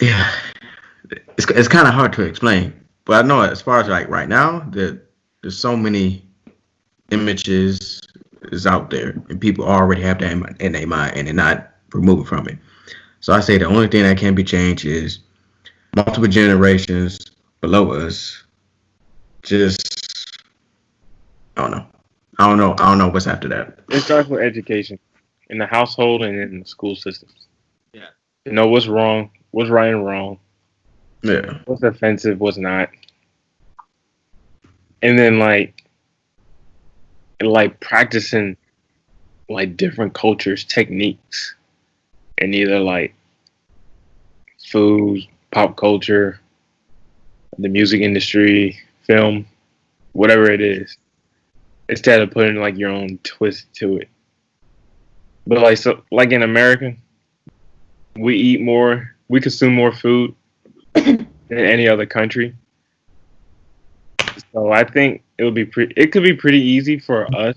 yeah, it's kind of hard to explain. But I know, as far as like right now, that there's so many images is out there, and people already have that in their mind, and they're not removing from it. So I say the only thing that can be changed is multiple generations below us. Just, I don't know. I don't know what's after that. It starts with education in the household and in the school systems. Yeah. To know what's wrong, what's right and wrong, Yeah. what's offensive, what's not. And then like practicing like different cultures, techniques, and either like food, pop culture, the music industry, film, whatever it is, instead of putting like your own twist to it. But like in America, we consume more food than any other country. So I think it could be pretty easy for us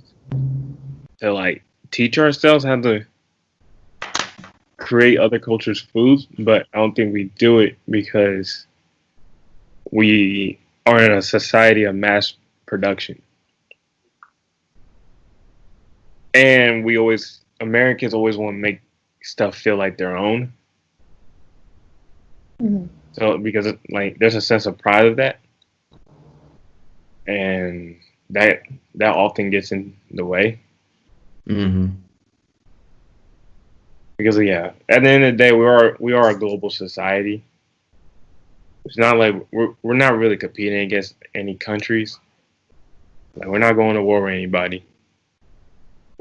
to like teach ourselves how to create other cultures' foods, but I don't think we do it because we are in a society of mass production. And Americans always want to make stuff feel like their own. Mm-hmm. So because like there's a sense of pride of that, and that often gets in the way. Mm-hmm. Because yeah, at the end of the day, we are a global society. It's not like we're not really competing against any countries. Like we're not going to war with anybody.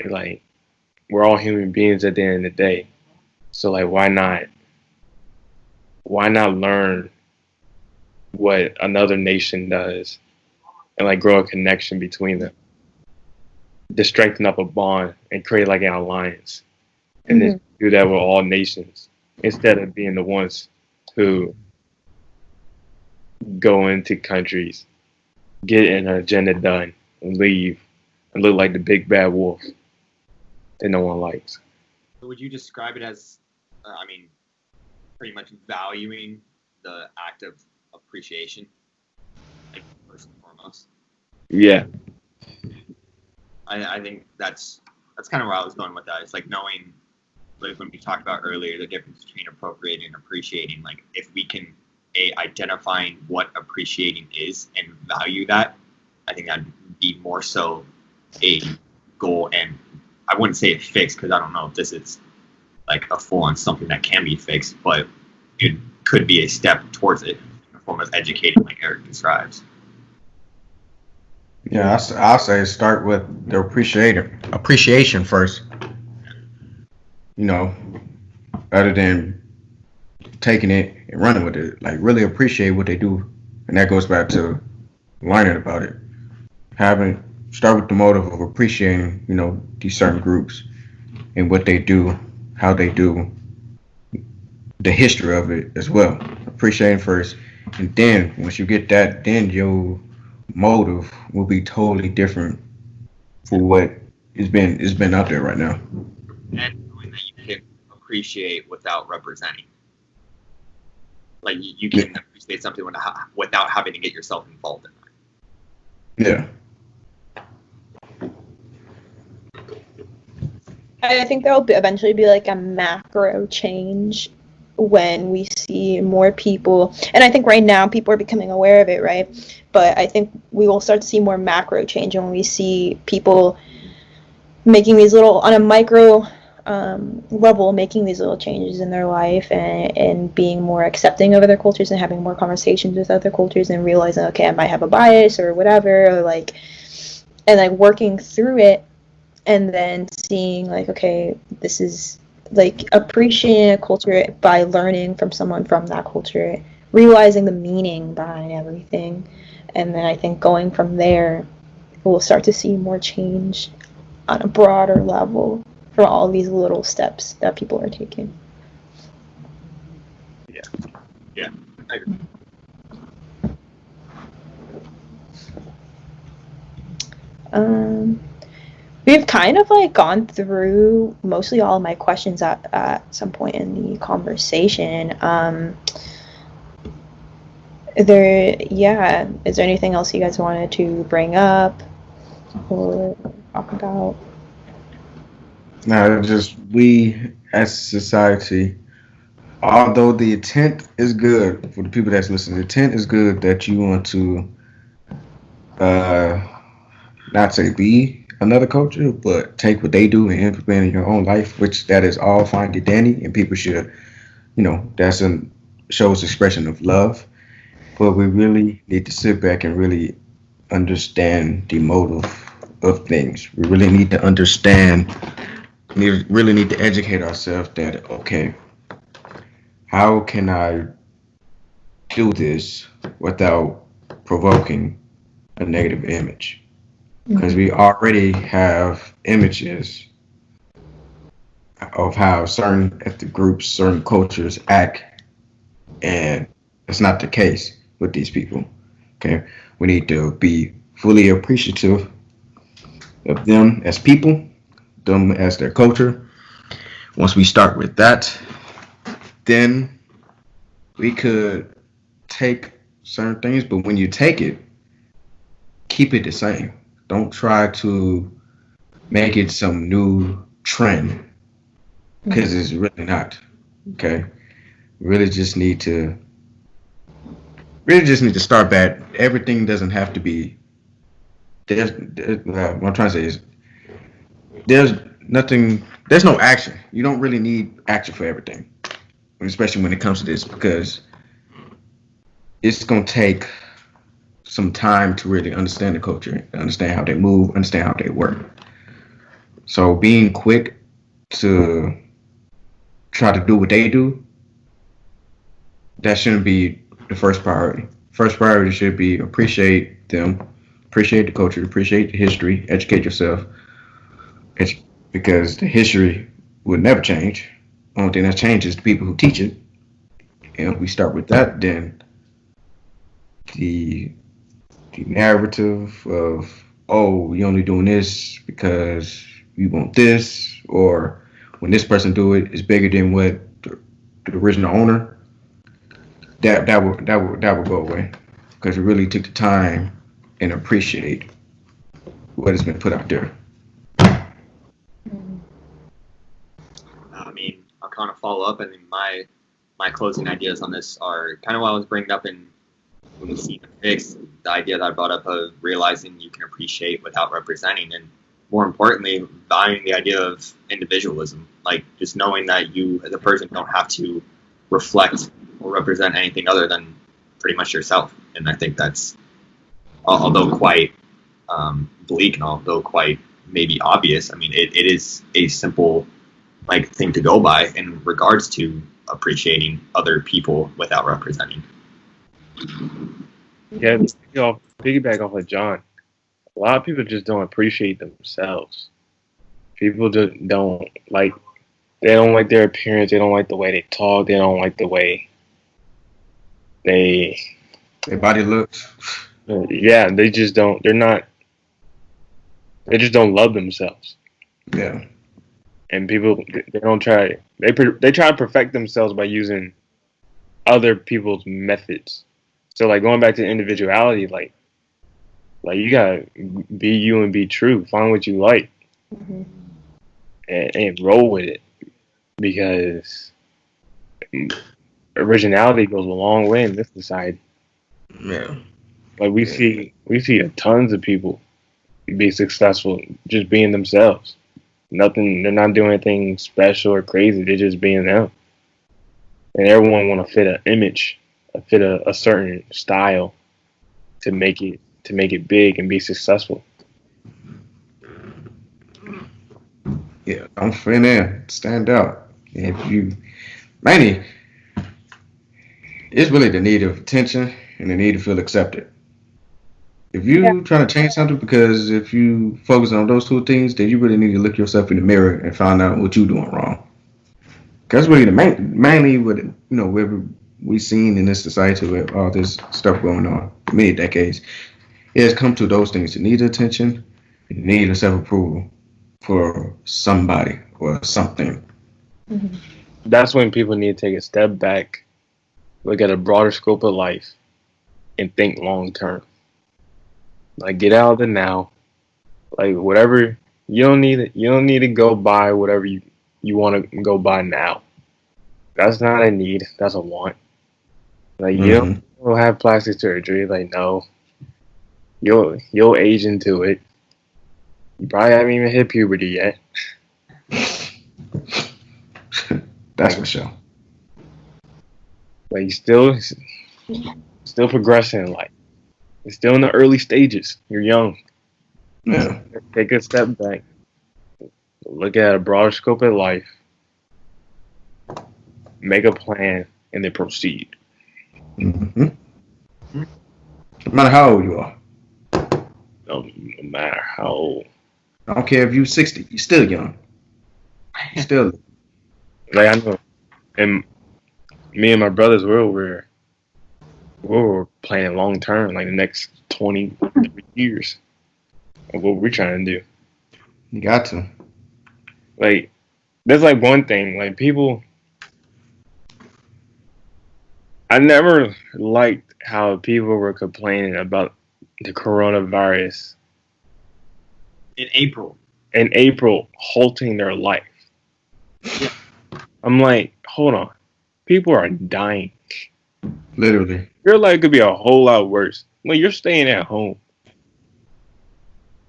Like we're all human beings at the end of the day. So like why not learn what another nation does and like grow a connection between them, to strengthen up a bond and create like an alliance, and then do that with all nations instead of being the ones who go into countries, get an agenda done, and leave and look like the big bad wolf that no one likes. Would you describe it as, I mean, pretty much valuing the act of appreciation, like, first and foremost? Yeah. I think that's kind of where I was going with that. It's like knowing, like when we talked about earlier, the difference between appropriating and appreciating. Like if we can identifying what appreciating is and value that, I think that'd be more so a goal. And I wouldn't say it fixed because I don't know if this is like a full-on something that can be fixed, but it could be a step towards it in the form of educating, like Eric describes. Yeah, I'll say start with the appreciation first. You know, rather than taking it and running with it. Like really appreciate what they do, and that goes back to learning about it. Start with the motive of appreciating, these certain groups and what they do, how they do, the history of it as well. Appreciating first, and then once you get that, then your motive will be totally different for what has been out there right now. And knowing that you can appreciate without representing. Like you can appreciate something without having to get yourself involved in that. Yeah. I think there will eventually be like a macro change when we see more people, and I think right now people are becoming aware of it, right? But I think we will start to see more macro change when we see people making these little, on a micro level, making these little changes in their life and being more accepting of other cultures and having more conversations with other cultures and realizing, okay, I might have a bias or whatever, and working through it, and then seeing like, okay, this is like appreciating a culture by learning from someone from that culture, realizing the meaning behind everything, and then I think going from there, we'll start to see more change on a broader level for all these little steps that people are taking. Yeah, I agree. We've kind of gone through mostly all of my questions at some point in the conversation. Is there anything else you guys wanted to bring up or talk about? No, just we as a society, although the intent is good for the people that's listening, the intent is good that you want to not say be another culture, but take what they do and implement in your own life, which that is all fine and dandy, and people should, that's shows expression of love. But we really need to sit back and really understand the motive of things. We really need to understand. We really need to educate ourselves that, okay, how can I do this without provoking a negative image? Because we already have images of how certain ethnic groups, certain cultures act, and it's not the case with these people. Okay, we need to be fully appreciative of them as people, them as their culture. Once we start with that, then we could take certain things, but when you take it, keep it the same. Don't try to make it some new trend, because it's really not. Okay, really just need to start back. Everything doesn't have to be. What I'm trying to say is there's no action. You don't really need action for everything, especially when it comes to this, because it's gonna take some time to really understand the culture, understand how they move, understand how they work. So being quick to try to do what they do, that shouldn't be the first priority. First priority should be appreciate them, appreciate the culture, appreciate the history, educate yourself. Because the history will never change. Only thing that changes is the people who teach it. And if we start with that, then the narrative of, oh, you're only doing this because you want this, or when this person do it is bigger than what the original owner, that will go away, because we really took the time and appreciate what has been put out there. kind of follow up. I mean, my closing ideas on this are kind of what I was bringing up in when we see the fix, the idea that I brought up of realizing you can appreciate without representing, and more importantly, valuing the idea of individualism, like just knowing that you as a person don't have to reflect or represent anything other than pretty much yourself. And I think that's, although quite bleak and although quite maybe obvious, I mean, it is a simple like thing to go by in regards to appreciating other people without representing. Yeah, piggyback off of John. A lot of people just don't appreciate themselves. People just don't like. They don't like their appearance. They don't like the way they talk. They don't like the way their body looks. Yeah, they just don't. They're not. They just don't love themselves. Yeah. And people, they don't try. They try to perfect themselves by using other people's methods. So like going back to individuality, like you gotta be you and be true. Find what you like, and roll with it, because originality goes a long way in this society. Yeah. Like we see tons of people be successful just being themselves. They're not doing anything special or crazy. They're just being them. And everyone want to fit an image, fit a certain style to make it big and be successful. Yeah, don't fit in. Stand out. If you, mainly, it's really the need of attention and the need to feel accepted. If you trying to change something, because if you focus on those two things, then you really need to look yourself in the mirror and find out what you're doing wrong. That's really mainly what we've seen in this society with all this stuff going on for many decades. It has come to those things: the need of attention, the need of self-approval for somebody or something. Mm-hmm. That's when people need to take a step back, look at a broader scope of life, and think long term. Like get out of the now. Like whatever you don't need to go buy whatever you want to go buy now. That's not a need. That's a want. Like you don't have plastic surgery. Like no, you'll age into it. You probably haven't even hit puberty yet. That's for sure. Like you still progressing in life. You're still in the early stages. You're young. Yeah. Take a step back. Look at a broader scope of life. Make a plan and then proceed. Mm-hmm. No matter how old you are. No matter how old. I don't care if you're 60. You're still young. Still. Like I know. And me and my brothers, we're planning long term, like the next 20 years of what we're trying to do. You got to. Like, there's like one thing, like people, I never liked how people were complaining about the coronavirus in April, halting their life. I'm like, hold on. People are dying. Literally. Your life could be a whole lot worse. Well, you're staying at home.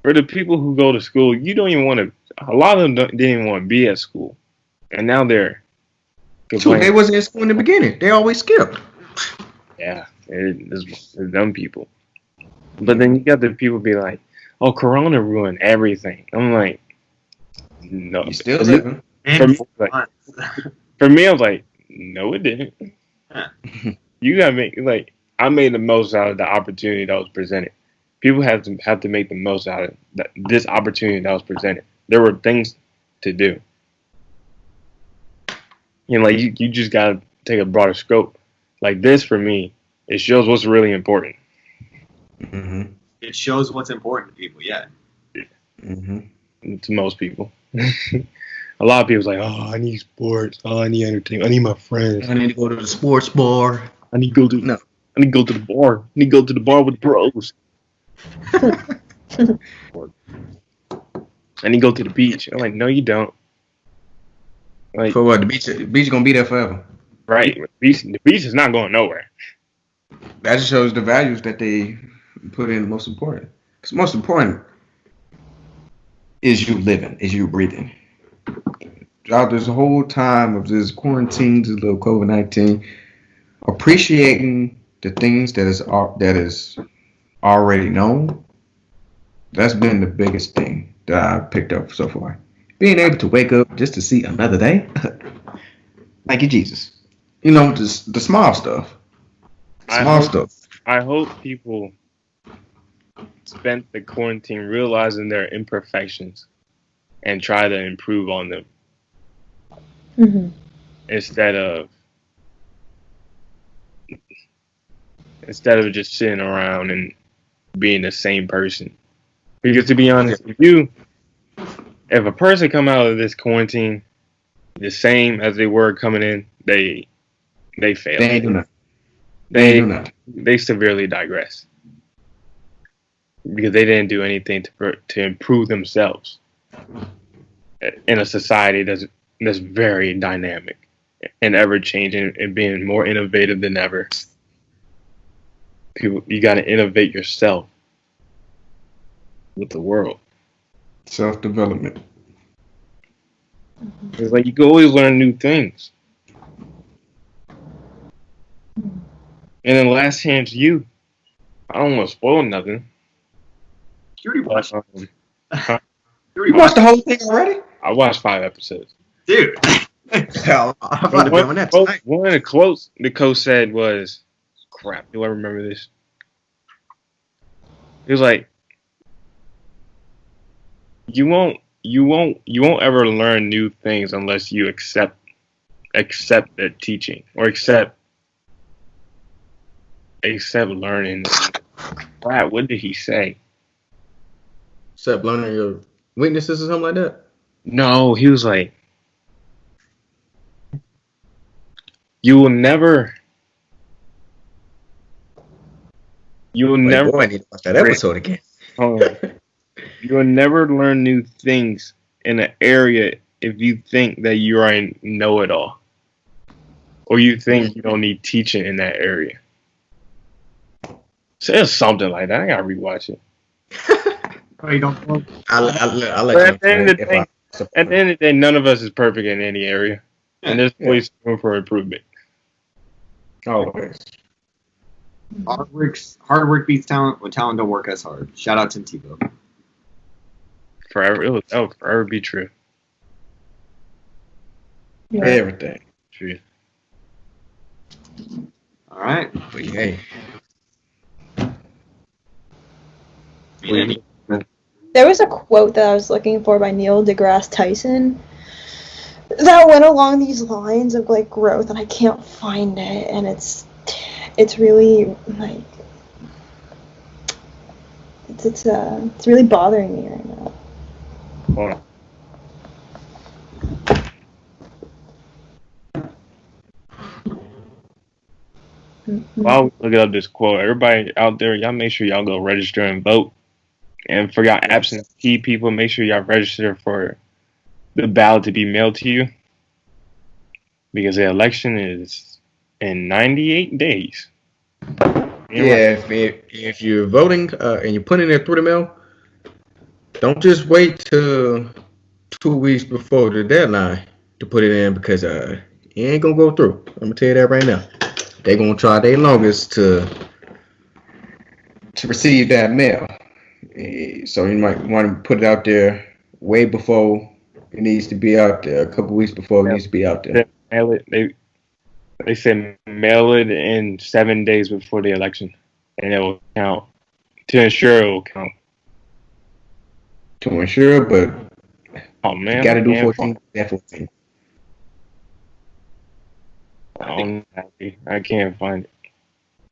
For the people who go to school, you don't even want to. A lot of them didn't even want to be at school, and now they're complaining. They wasn't in school in the beginning. They always skipped. Yeah, it's dumb people. But then you got the people be like, "Oh, Corona ruined everything." I'm like, no. You still living. For me, I was like, no, it didn't. You gotta make I made the most out of the opportunity that was presented. People have to make the most out of this opportunity that was presented. There were things to do. Like you just gotta take a broader scope. Like this for me, it shows what's really important. Mm-hmm. It shows what's important to people, yeah. Mm-hmm. To most people. A lot of people's like, oh, I need sports. Oh, I need entertainment. I need my friends. I need to go to the sports bar. I need to go to the bar. I need to go to the bar with bros. I need to go to the beach. I'm like, no, you don't. Like, For what? The beach gonna be there forever. right? The beach is not going nowhere. That just shows the values that they put in most important. Because most important is you living, is you breathing. Throughout this whole time of this quarantine, this little COVID-19, appreciating the things that is already known. That's been the biggest thing that I've picked up so far. Being able to wake up just to see another day. Thank you, Jesus. You know, just the small stuff. I hope people spent the quarantine realizing their imperfections and try to improve on them instead of just sitting around and being the same person. Because to be honest, if a person come out of this quarantine the same as they were coming in, they fail. They ain't do nothing. They severely digress because they didn't do anything to improve themselves in a society that's very dynamic and ever changing and being more innovative than ever. People, you got to innovate yourself with the world. Self-development. It's like you can always learn new things. And then last chance you. I don't want to spoil nothing. You watched You watched the whole thing already? I watched 5 episodes. Dude. Hell, I'm about to be on that tonight. One of the quotes the coach said was, crap, do I remember this? He was like, you won't ever learn new things unless you accept the teaching or accept learning. Wow, what did he say? Accept learning your weaknesses or something like that? No, he was like, you will never. Boy, I need to watch that episode again. You will never learn new things in an area if you think that you are a know-it-all, or you think you don't need teaching in that area. So it's something like that. I gotta rewatch it. Oh, you don't know? I'll let But you at the end of the day, none of us is perfect in any area, and there's always room for improvement. Always. Hard work beats talent when talent don't work as hard. Shout out Tim Tebow. That will forever be true. Yeah. Everything. True. All right. But hey. There was a quote that I was looking for by Neil deGrasse Tyson that went along these lines of like growth, and I can't find it, and it's really like it's really bothering me right now. Hold on. While we looking up this quote, everybody out there, y'all make sure y'all go register and vote. And for y'all absentee people, make sure y'all register for the ballot to be mailed to you. Because the election is in 98 days. Yeah, if you're voting and you're putting it through the mail, don't just wait till 2 weeks before the deadline to put it in, because it ain't gonna go through. I'm gonna tell you that right now. They're gonna try their longest to receive that mail. So you might want to put it out there way before it needs to be out there, a couple weeks before it needs to be out there. They said mail it in 7 days before the election, and it will count to ensure it will count. To ensure, but oh man, you got to do 14. That 14. I can't find it.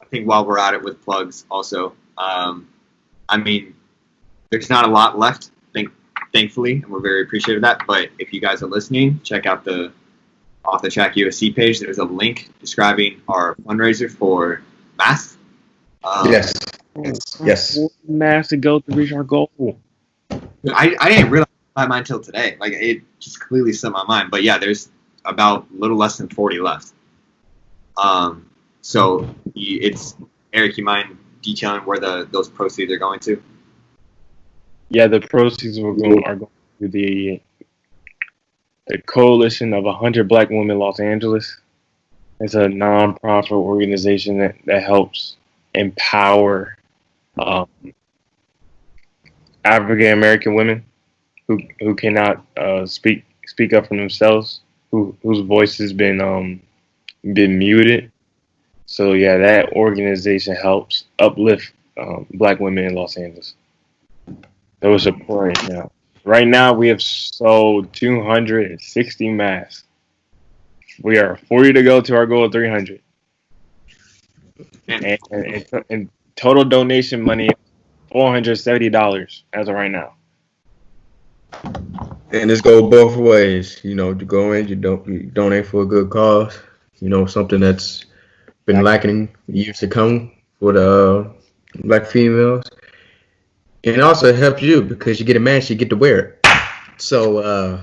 I think while we're at it with plugs, also, I mean, there's not a lot left, thankfully, and we're very appreciative of that. But if you guys are listening, check out the Off the Track USC page. There's a link describing our fundraiser for masks. Yes. Masks to go to reach our goal. I didn't realize my mind until today. Like, it just completely slipped my mind. But yeah, there's about a little less than 40 left. So it's Eric. You mind detailing where those proceeds are going to? Yeah, the proceeds are going to the Coalition of 100 Black Women Los Angeles. It's a non-profit organization that helps empower African American women who cannot speak up for themselves, whose voice has been muted. So yeah, that organization helps uplift Black women in Los Angeles. So we're supporting now. Right now, we have sold 260 masks. We are 40 to go to our goal of 300. And total donation money, $470 as of right now. And this goes both ways. You know, you go in, you donate for a good cause. You know, something that's been lacking years to come for the Black females. And it also helps you because you get a mask, you get to wear it. So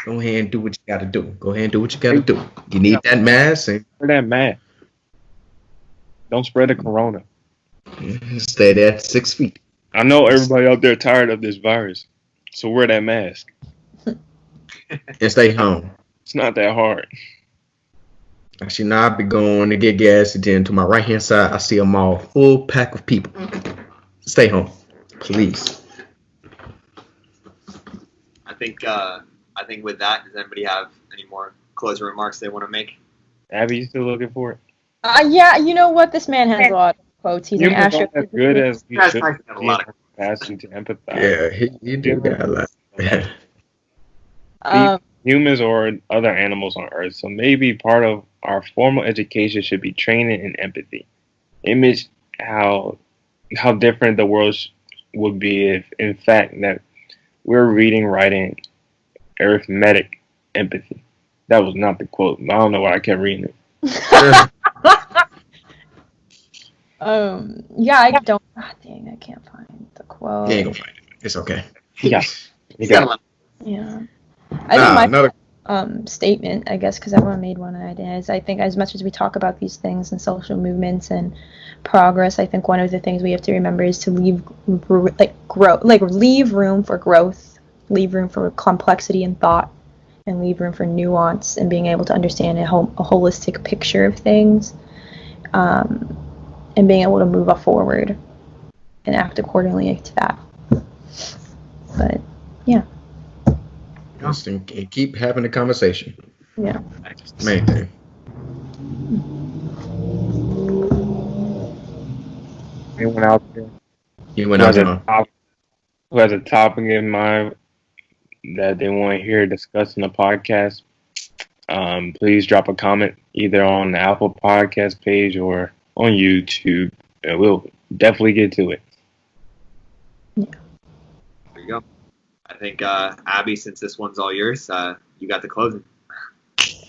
go ahead and do what you got to do. Go ahead and do what you got to do. You need that mask. And wear that mask. Don't spread the corona. Stay there 6 feet. I know everybody out there tired of this virus, so wear that mask. And stay home. It's not that hard. Actually, now I'll be going to get gas, and then to my right hand side, I see a mall full pack of people. Stay home, please. I think with that, does anybody have any more closing remarks they want to make? Abby, you still looking for it? Yeah, you know what? This man has a lot of quotes. He's an as good as he should have a lot of capacity to empathize. Yeah, he do got a lot. Humans or other animals on Earth, so maybe part of our formal education should be training in empathy. Image how different the world would be if, in fact, that we're reading, writing, arithmetic empathy. That was not the quote. I don't know why I kept reading it. Yeah, I don't. Dang, I can't find the quote. You ain't gonna find it. It's okay. Yeah. Yeah. I think my statement, I guess, because everyone made one is I think as much as we talk about these things and social movements and progress, I think one of the things we have to remember is to leave room for growth, leave room for complexity in thought, and leave room for nuance and being able to understand a holistic picture of things, and being able to move up-forward and act accordingly to that. But yeah. And keep having the conversation. Yeah. Main thing. Anyone out there Who has a topic in mind that they want to hear discussed in the podcast, please drop a comment either on the Apple Podcast page or on YouTube, and we'll definitely get to it. Yeah. There you go. I think Abby, since this one's all yours, you got the closing.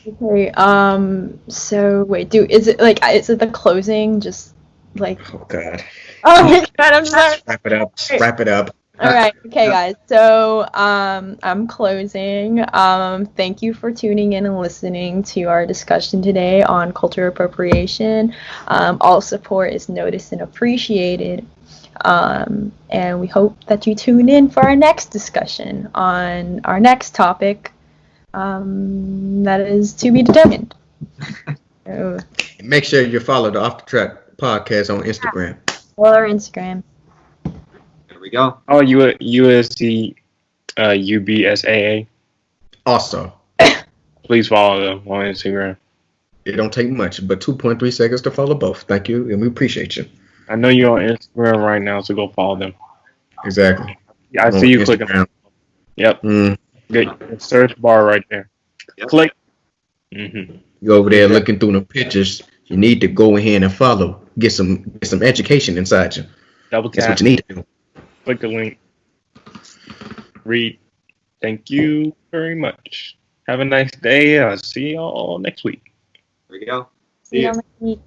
Okay. So wait, is it the closing? Just like. Oh God. Oh my God! I'm sorry. Wrap it up. All right. Okay, guys. So I'm closing. Thank you for tuning in and listening to our discussion today on cultural appropriation. All support is noticed and appreciated. And we hope that you tune in for our next discussion on our next topic that is to be determined. So, make sure you follow the Off the Track podcast on Instagram. Follow our Instagram. There we go. Oh, USC UBSAA. Also, please follow them on Instagram. It don't take much, but 2.3 seconds to follow both. Thank you, and we appreciate you. I know you're on Instagram right now, so go follow them. Exactly. Yeah, I see you clicking. Yep. Good. Search bar right there. Yep. Click. Mm-hmm. You over there looking through the pictures. You need to go ahead and follow. Get some education inside you. Double tap. That's what you need to do. Click the link. Read. Thank you very much. Have a nice day. I'll see y'all next week. There you go. See you next week.